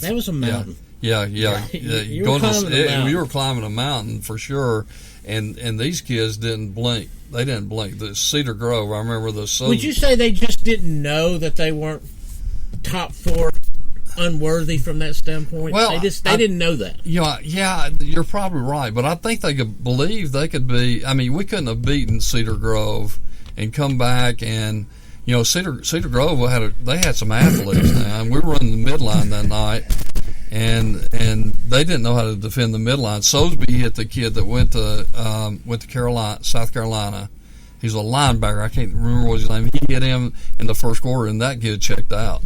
that was a mountain. Yeah. You were climbing a mountain for sure, and these kids didn't blink. They didn't blink. The Cedar Grove, I remember the. Would you say they just didn't know that they weren't top four? Unworthy from that standpoint. Well, they didn't know that. Yeah, you're probably right, but I think they could believe they could be. I mean, we couldn't have beaten Cedar Grove and come back and Cedar Grove they had some athletes now, and we were running the midline that night, and they didn't know how to defend the midline. Sosby hit the kid that went to South Carolina. He's a linebacker. I can't remember what his name. He hit him in the first quarter, and that kid checked out.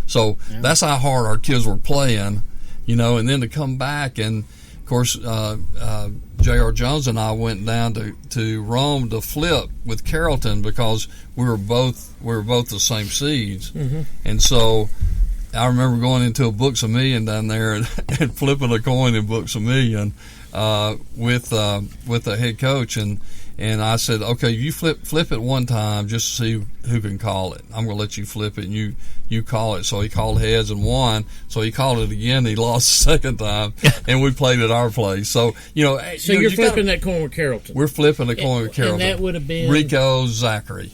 So that's how hard our kids were playing, and then to come back, and of course J.R. Jones and I went down to Rome to flip with Carrollton because we were both the same seeds, and so I remember going into a Books A Million down there and flipping a coin in Books A Million with the head coach, and I said, okay, you flip it one time just to see who can call it. I'm going to let you flip it, and you call it. So he called heads and won. So he called it again. He lost the second time, and we played at our place. So So you're flipping that coin with Carrollton. We're flipping the coin with Carrollton. And that would have been Rico Zachary.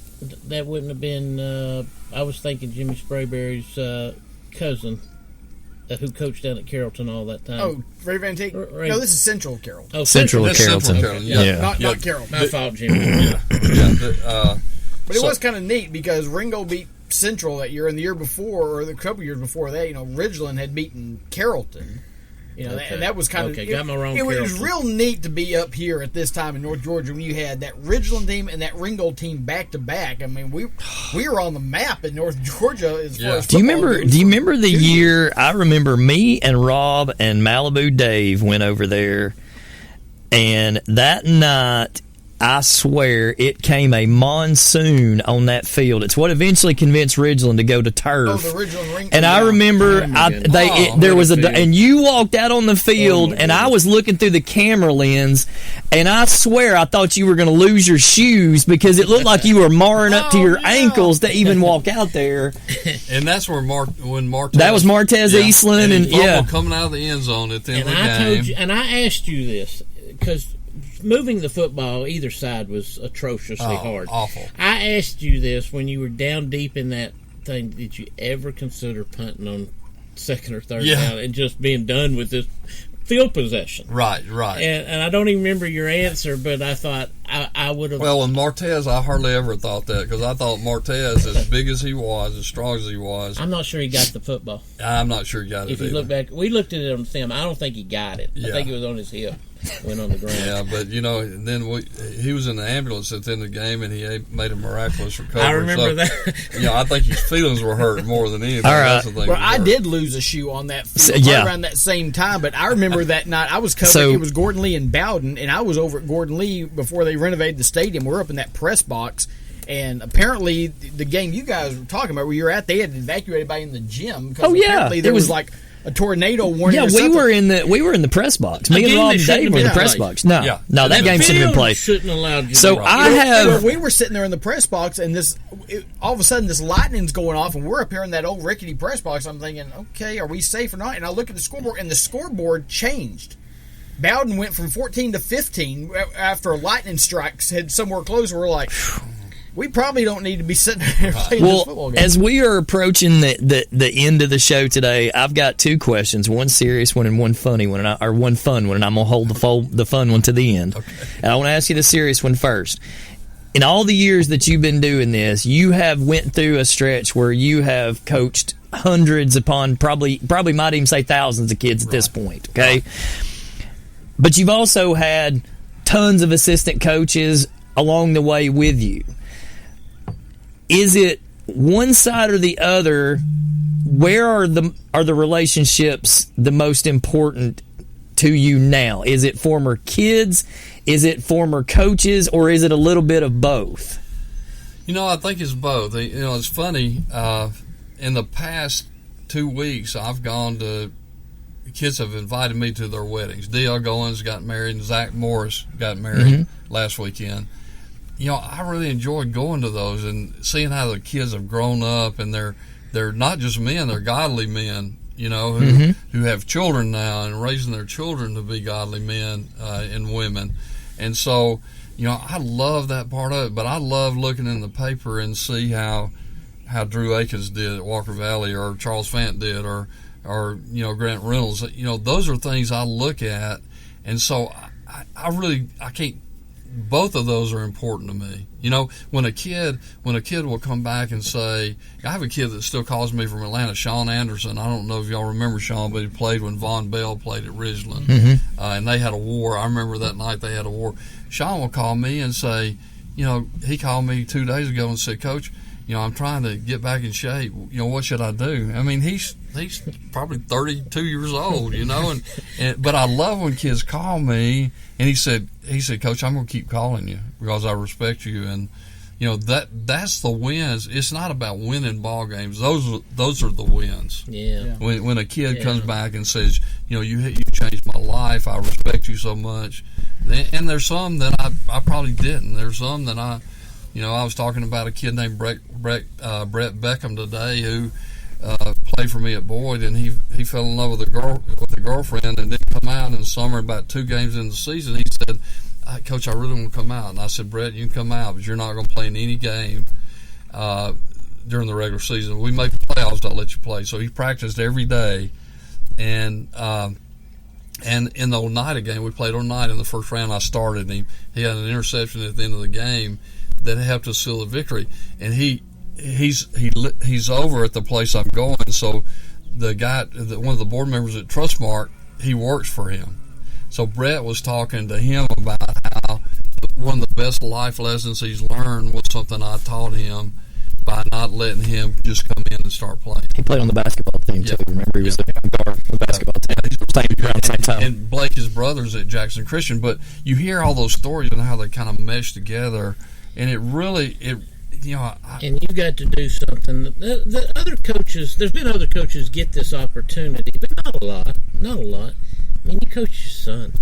That wouldn't have been. I was thinking Jimmy Sprayberry's cousin, who coached down at Carrollton all that time. Oh, Ray Van Teek? No, this is Central Carrollton. Oh, Central Carrollton. Yeah. Not Carrollton. My fault, Jimmy. But it was kind of neat because Ringo beat Central that year, and the year before, or the couple years before that, Ridgeland had beaten Carrollton. And that was kind of got my wrong. It was real neat to be up here at this time in North Georgia when you had that Ridgeland team and that Ringgold team back to back. I mean, we were on the map in North Georgia as far as. Do you remember the year? I remember me and Rob and Malibu Dave went over there, and that night, I swear it came a monsoon on that field. It's what eventually convinced Ridgeland to go to turf. Oh, the Ridgeland ring. And I remember there was and you walked out on the field, and I was looking through the camera lens, and I swear I thought you were going to lose your shoes because it looked like you were marring up to your ankles to even walk out there. And that's where Martez. That was Martez Eastland, and coming out of the end zone at the end of the game. And I asked you this because moving the football either side was atrociously hard. Awful. I asked you this when you were down deep in that thing. Did you ever consider punting on second or third down and just being done with this field possession? Right. And I don't even remember your answer, but I thought I would have. Well, with Martez, I hardly ever thought that because I thought Martez, as big as he was, as strong as he was, I'm not sure he got the football. I'm not sure he got it. If you look back, we looked at it on film. I don't think he got it. I think it was on his hip. Went on the ground. Yeah, but then he was in the ambulance at the end of the game, and he made a miraculous recovery. I remember that. I think his feelings were hurt more than anything. All right. That's the thing. Well, I did lose a shoe on that field around that same time, but I remember that night I was covering. It was Gordon Lee and Bowden, and I was over at Gordon Lee before they renovated the stadium. We're up in that press box, and apparently the game you guys were talking about where you were at, they had evacuated everybody in the gym because apparently there was like a tornado warning. Yeah, we were in the press box. Me and Rob and Dave were in the press box. No, that game shouldn't have been played. Shouldn't allowed you. So we were sitting there in the press box, and all of a sudden this lightning's going off, and we're up here in that old rickety press box. I'm thinking, okay, are we safe or not? And I look at the scoreboard, and the scoreboard changed. Bowden went from 14 to 15 after a lightning strike had somewhere close. We're like, we probably don't need to be sitting there playing this football game. As we are approaching the end of the show today, I've got two questions, one serious one and one funny one, or one fun one, and I'm going to hold the fun one to the end. Okay. And I want to ask you the serious one first. In all the years that you've been doing this, you have went through a stretch where you have coached hundreds upon probably might even say thousands of kids at this point, okay? Right. But you've also had tons of assistant coaches along the way with you. Is it one side or the other? Where are the relationships the most important to you now? Is it former kids? Is it former coaches? Or is it a little bit of both? I think it's both. It's funny. In the past 2 weeks, I've gone to kids have invited me to their weddings. D.L. Goins got married, and Zach Morris got married last weekend. I really enjoyed going to those and seeing how the kids have grown up, and they're not just men; they're godly men. Who have children now and raising their children to be godly men and women. And so, I love that part of it. But I love looking in the paper and see how Drew Akins did at Walker Valley, or Charles Fant did, or Grant Reynolds. Those are things I look at, and so I can't both of those are important to me. You know, when a kid will come back and say, I have a kid that still calls me from Atlanta, Sean Anderson. I don't know if y'all remember Sean, but he played when Von Bell played at Ridgeland, and they had a war. I remember that night they had a war. Sean will call me and say, you know, he called me 2 days ago and said, Coach, you know, I'm trying to get back in shape. You know, what should I do? I mean, he's probably 32 years old, you know, but I love when kids call me, and he said, Coach, I'm going to keep calling you because I respect you, and you know that's the wins. It's not about winning ball games. Those are the wins. Yeah. When a kid comes back and says, you know, you changed my life. I respect you so much, and there's some that I probably didn't. There's some that I was talking about a kid named Brett Beckham today who played for me at Boyd, and he fell in love with a girlfriend and didn't come out in the summer. About 2 games in the season, he said, Coach, I really want to come out. And I said, Brett, you can come out, but you're not going to play in any game during the regular season. We make the playoffs, I'll let you play. So he practiced every day, and in the Oneida game, we played Oneida in the first round. I started him. He had an interception at the end of the game that helped us seal the victory. And he's over at the place I'm going. So the guy, one of the board members at Trustmark, he works for him. So Brett was talking to him about how one of the best life lessons he's learned was something I taught him by not letting him just come in and start playing. He played on the basketball team too. Remember, he was the guard on the basketball team. Around the same time. And Blake, his brother's at Jackson Christian. But you hear all those stories and how they kind of mesh together, and it really, you know. And you got to do something. The other coaches, there's been other coaches get this opportunity, but not a lot. I mean, you coach your son.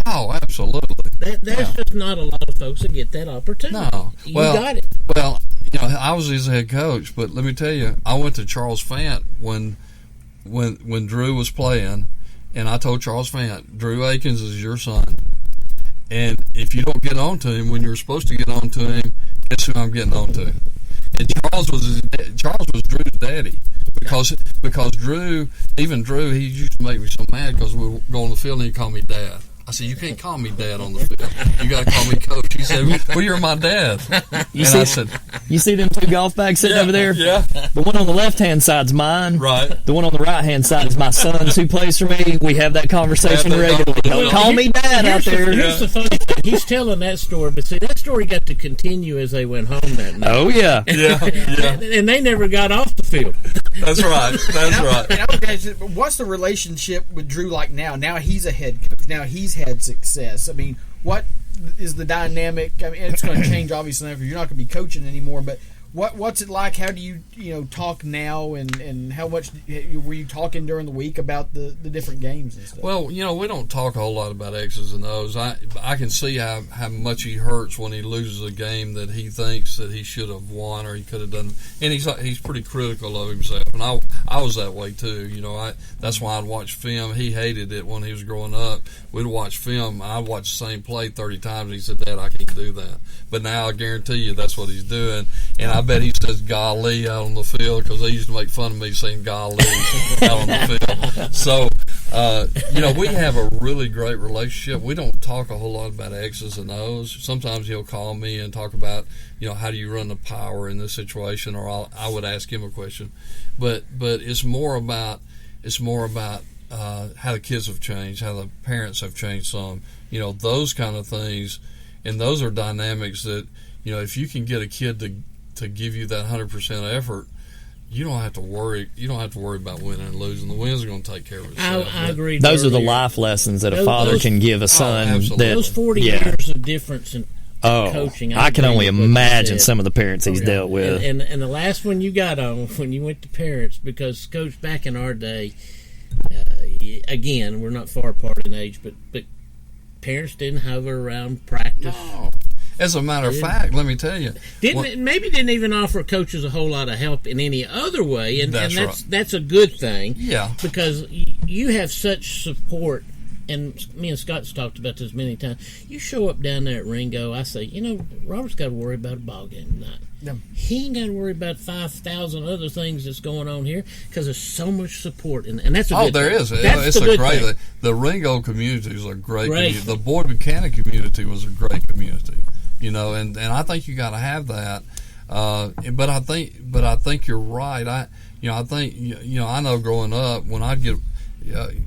Oh, absolutely. There's just not a lot of folks that get that opportunity. No. You got it. Well, you know, I was his head coach, but let me tell you, I went to Charles Fant when Drew was playing, and I told Charles Fant, Drew Akins is your son. And if you don't get on to him when you're supposed to get on to him, guess who I'm getting on to? And Charles was Drew's daddy because Drew, he used to make me so mad because we would go on the field and he'd call me Dad. I said, you can't call me Dad on the field. You got to call me Coach. He said, well, you're my dad. You see them 2 golf bags sitting over there? Yeah. The one on the left-hand side's mine. Right. The one on the right-hand side is my son's who plays for me. We have that conversation regularly. Well, call me Dad out there. Here's the funny thing. He's telling that story, but see, that story got to continue as they went home that night. Oh, yeah. Yeah. And they never got off the field. That's right. That's right. And I was asking, what's the relationship with Drew like now? Now he's a head coach. Now he's had success. I mean, what is the dynamic? I mean, it's going to change obviously because you're not going to be coaching anymore. But what's it like? How do you talk now? And how much were you talking during the week about the different games and stuff? Well, you know, we don't talk a whole lot about X's and O's. I can see how much he hurts when he loses a game that he thinks that he should have won or he could have done. And he's pretty critical of himself. And I was that way too. You know, that's why I'd watch film. He hated it when he was growing up. We'd watch film. I'd watch the same play 30 times. And he said, Dad, I can't do that. But now I guarantee you that's what he's doing. And I bet he says golly out on the field because they used to make fun of me saying golly out on the field. So, you know, we have a really great relationship. We don't talk a whole lot about X's and O's. Sometimes he'll call me and talk about, you know, how do you run the power in this situation, or I would ask him a question. But it's more about how the kids have changed, how the parents have changed some, you know, those kind of things. And those are dynamics that, you know, if you can get a kid to give you that 100% effort, you don't have to worry. You don't have to worry about winning and losing. The wins are going to take care of itself. I agree. Those are the life lessons that a father can give a son. Those 40 years of difference in coaching. I can only imagine some of the parents he's dealt with. And the last one you got on when you went to parents, because Coach, back in our day, again, we're not far apart in age, but parents didn't hover around practice. No. As a matter of fact, let me tell you, didn't even offer coaches a whole lot of help in any other way, and that's a good thing. Yeah, because you have such support. And me and Scott's talked about this many times. You show up down there at Ringo, I say, you know, Robert's got to worry about a ball game tonight. he ain't got to worry about 5,000 other things that's going on here because there's so much support, and that's a good there thing. is. That's It's the a good great. thing. The Ringo community is a great community. The Boyd Buchanan community was a great community. You know, and I think you got to have that. But I think you're right. I know growing up when I'd get.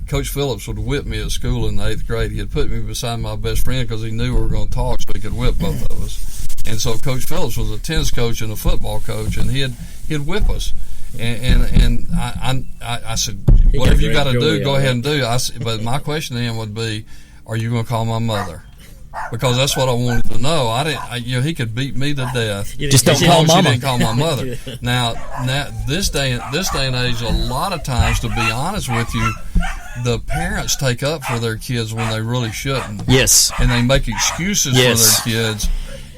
Coach Phillips would whip me at school in the 8th grade. He'd put me beside my best friend because he knew we were going to talk, so he could whip both of us. And so Coach Phillips was a tennis coach and a football coach, and he'd whip us. And I said, whatever you got to do, go ahead and do. But my question to him would be, are you going to call my mother? Because that's what I wanted to know. He could beat me to death. Just don't call mama. She didn't call my mother. Now, this day and age, a lot of times, to be honest with you, the parents take up for their kids when they really shouldn't. Yes. And they make excuses for their kids.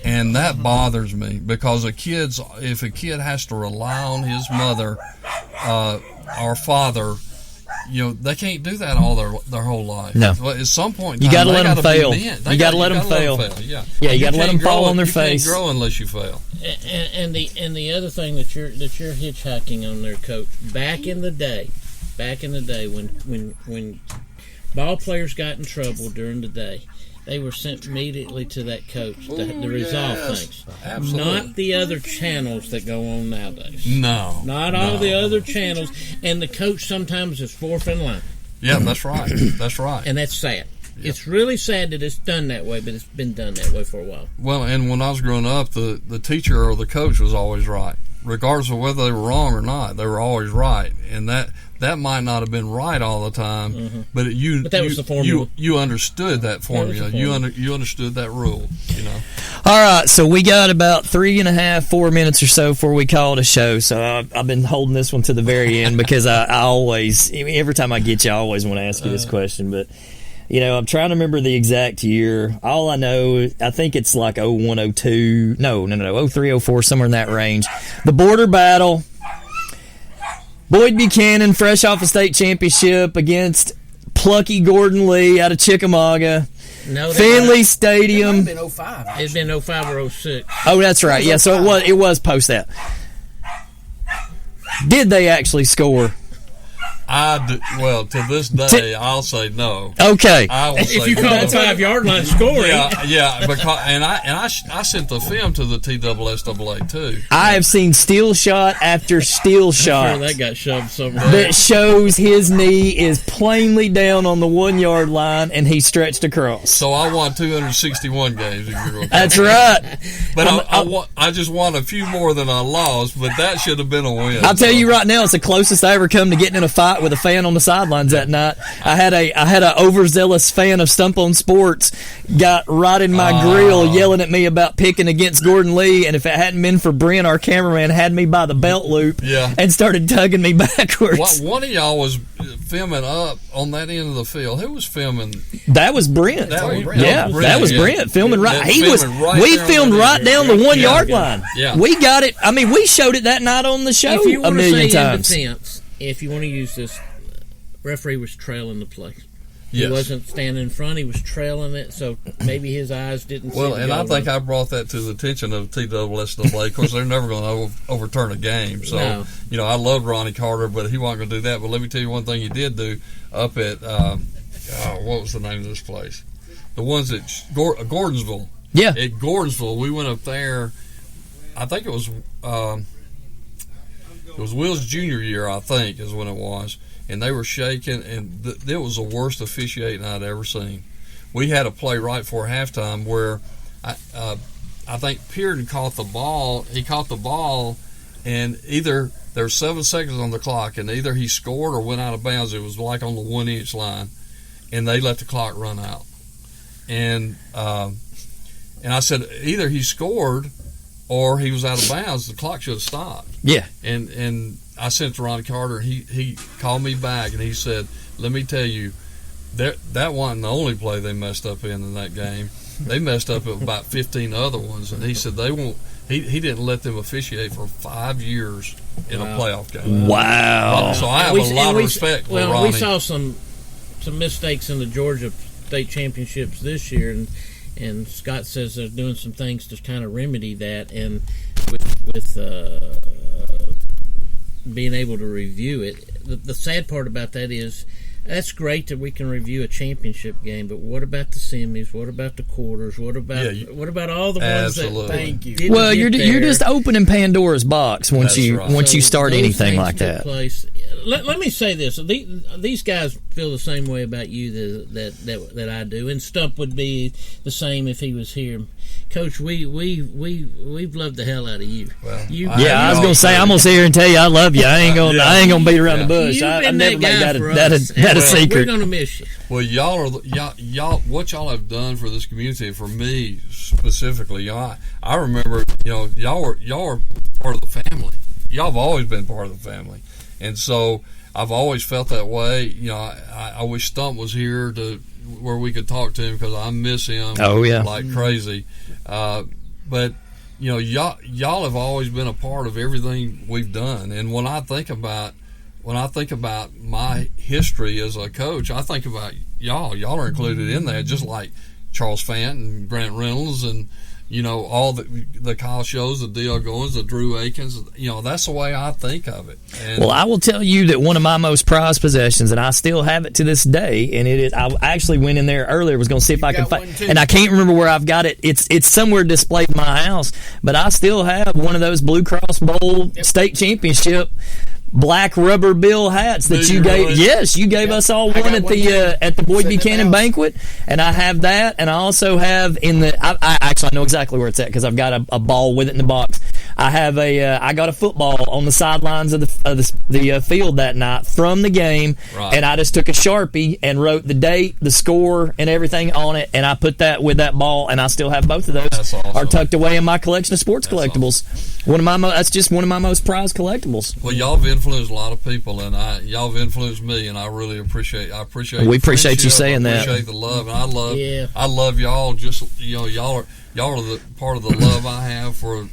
And that bothers me because if a kid has to rely on his mother or father, they can't do that all their whole life. No. Well, at some point, you got to let them fail. You got to let them fail. Yeah, you got to let them fall on their face. You can't grow unless you fail. And the other thing that you're hitchhiking on there, Coach. Back in the day, when ball players got in trouble during the day, they were sent immediately to that coach to resolve things. Absolutely. Not the other channels that go on nowadays. No. Not all the other channels. And the coach sometimes is fourth in line. Yeah, that's right. That's right. And that's sad. Yep. It's really sad that it's done that way, but it's been done that way for a while. Well, and when I was growing up, the teacher or the coach was always right. Regardless of whether they were wrong or not, they were always right. And that might not have been right all the time, but But that was the formula. You understood that formula. You understood that rule. All right, so we got about 3.5-4 minutes or so before we call it a show. So I've been holding this one to the very end because I always, every time I get you, I always want to ask you this question. But I'm trying to remember the exact year. All I know, I think it's like 01, 02. No, 03, 04, somewhere in that range. The border battle. Boyd Buchanan, fresh off a state championship against plucky Gordon Lee out of Chickamauga. No, Finley Stadium. It might have been 05. It's been 05 or 06. Oh, that's right. Yeah, so it was post that. Did they actually score? Well, to this day, I'll say no. Okay. I will say If you call no. a 5-yard line scoring. Yeah, because I sent the film to the TSSAA too. I have seen steel shot after steel shot Sure, that got shoved somewhere. that shows his knee is plainly down on the 1 yard line and he stretched across. So I won 261 games. If you're going to That's right. But I just won a few more than I lost. But that should have been a win. I'll tell you right now, it's the closest I ever come to getting in a fight with a fan on the sidelines that night. I had a overzealous fan of Stump on Sports got right in my grill yelling at me about picking against Gordon Lee, and if it hadn't been for Brent, our cameraman had me by the belt loop and started tugging me backwards. One of y'all was filming up on that end of the field. Who was filming? That was Brent. That was Brent. Yeah, that was Brent filming right. We filmed right down the 1 yard line. Yeah. We got it. I mean, we showed it that night on the show If you a want to million say times. in defense, if you want to use this, referee was trailing the play. Yes. He wasn't standing in front. He was trailing it, so maybe his eyes didn't see Well, the and I goal think line. I brought that to the attention of TSSAA. Of course, they're never going to overturn a game. So, No. I loved Ronnie Carter, but he wasn't going to do that. But let me tell you one thing he did do up at, what was the name of this place? The ones at Gordonsville. Yeah. At Gordonsville, we went up there. I think it was Will's junior year, I think, is when it was. And they were shaking, and it was the worst officiating I'd ever seen. We had a play right before halftime where I think Pearden caught the ball. He caught the ball, and either there were 7 seconds on the clock, and either he scored or went out of bounds. It was like on the 1 inch line, and they let the clock run out. And I said either he scored or he was out of bounds. The clock should have stopped. Yeah. And I sent it to Ronnie Carter. He called me back and he said, "Let me tell you, that wasn't the only play they messed up in that game. They messed up at about 15 other ones." And he said they won't. He didn't let them officiate for 5 years in a playoff game. Wow. So I have a lot of respect for Ronnie. We saw some mistakes in the Georgia state championships this year, and Scott says they're doing some things to kind of remedy that. And with being able to review it. The sad part about that is that's great that we can review a championship game, but what about the semis? What about the quarters? What about all the ones that Thank you. didn't Well, get you're there? just opening Pandora's box once That's you right. once you So start those anything things like took that. place. Let me say this: these guys feel the same way about you that I do, and Stump would be the same if he was here. Coach, we've loved the hell out of you. Well, Yeah, I was gonna say I'm gonna sit here and tell you I love you. I ain't gonna beat around the bush. You've I been never make guy that for a us, and secret. We're gonna miss you. Well, y'all, what y'all have done for this community, for me specifically, I remember, y'all were part of the family. Y'all have always been part of the family, and so I've always felt that way. I wish Stump was here where we could talk to him, because I miss him. Oh, yeah. Like crazy. But y'all have always been a part of everything we've done, and when I think about my history as a coach, I think about y'all. Y'all are included in that, just like Charles Fant and Grant Reynolds and all the Kyle Shows, the D.L. Goins, the Drew Akins. That's the way I think of it. And Well, I will tell you that one of my most prized possessions, and I still have it to this day, and it is. I actually went in there earlier, was going to see if I could got find, one, too. and I can't remember where I've got it. It's somewhere displayed in my house, but I still have one of those Blue Cross Bowl state championship black rubber bill hats that Did you you gave. really? Yes, you gave us all I one got at one, the too. at the Boyd Sitting in the Buchanan house. banquet, and I have that, and I also have in the. I actually know exactly where it's at because I've got a ball with it in the box. I have I got a football on the sidelines of the field that night from the game, Right. and I just took a Sharpie and wrote the date, the score, and everything on it, and I put that with that ball, and I still have both of those. That's awesome. Are tucked away in my collection of sports collectibles. That's just one of my most prized collectibles. Well, y'all have influenced a lot of people, and y'all have influenced me, and I really appreciate. We your appreciate you friendship. saying that. I appreciate the love, and Yeah. I love y'all. Just y'all are the part of the love I have for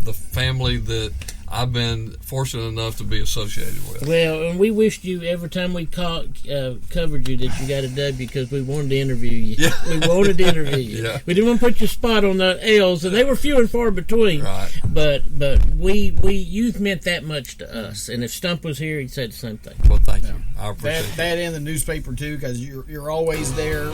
the family that I've been fortunate enough to be associated with. Well, and we wished you every time we covered you that you got a W, because we wanted to interview you. Yeah. We wanted to interview you. Yeah. We didn't want to put your spot on the L's, and they were few and far between. Right. But you've meant that much to us. And if Stump was here, he'd say the same thing. Well, thank you. I appreciate That and the newspaper too, because you're always there.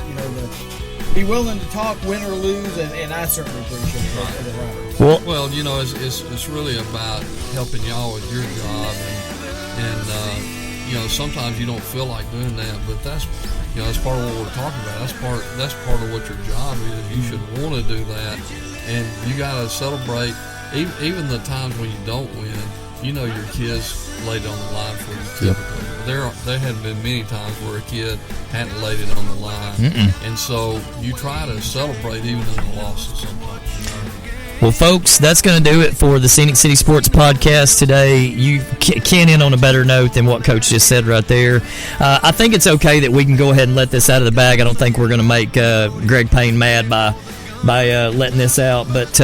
Be willing to talk, win or lose, and I certainly appreciate it as a writer. Well, Well, it's really about helping y'all with your job, and sometimes you don't feel like doing that, but that's part of what we're talking about. That's part of what your job is. You should want to do that, and you got to celebrate even the times when you don't win. Your kids laid it on the line for you. Typically, there hadn't been many times where a kid hadn't laid it on the line, and so you try to celebrate even in the losses sometimes. Well, folks, that's going to do it for the Scenic City Sports Podcast today. You can't end on a better note than what Coach just said right there. I think it's okay that we can go ahead and let this out of the bag. I don't think we're going to make Greg Payne mad by letting this out. But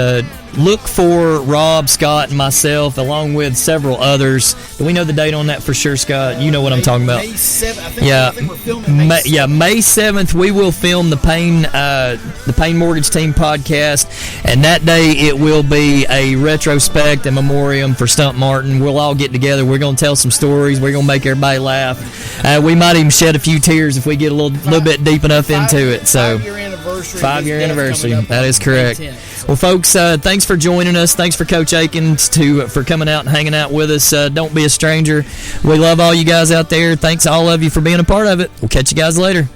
look for Rob, Scott, and myself, along with several others. Do we know the date on that for sure, Scott? You know what I'm talking about. May 7th. I think we're filming May 7th. Yeah, May 7th, we will film the Payne Mortgage Team podcast, and that day it will be a retrospect and memoriam for Stump Martin. We'll all get together. We're going to tell some stories. We're going to make everybody laugh. We might even shed a few tears if we get a little bit deep enough into it. So, 5-year anniversary. 5-year anniversary. Coming up That on is correct. May 10th. Well, folks, thanks for joining us. Thanks for Coach Akins for coming out and hanging out with us. Don't be a stranger. We love all you guys out there. Thanks all of you for being a part of it. We'll catch you guys later.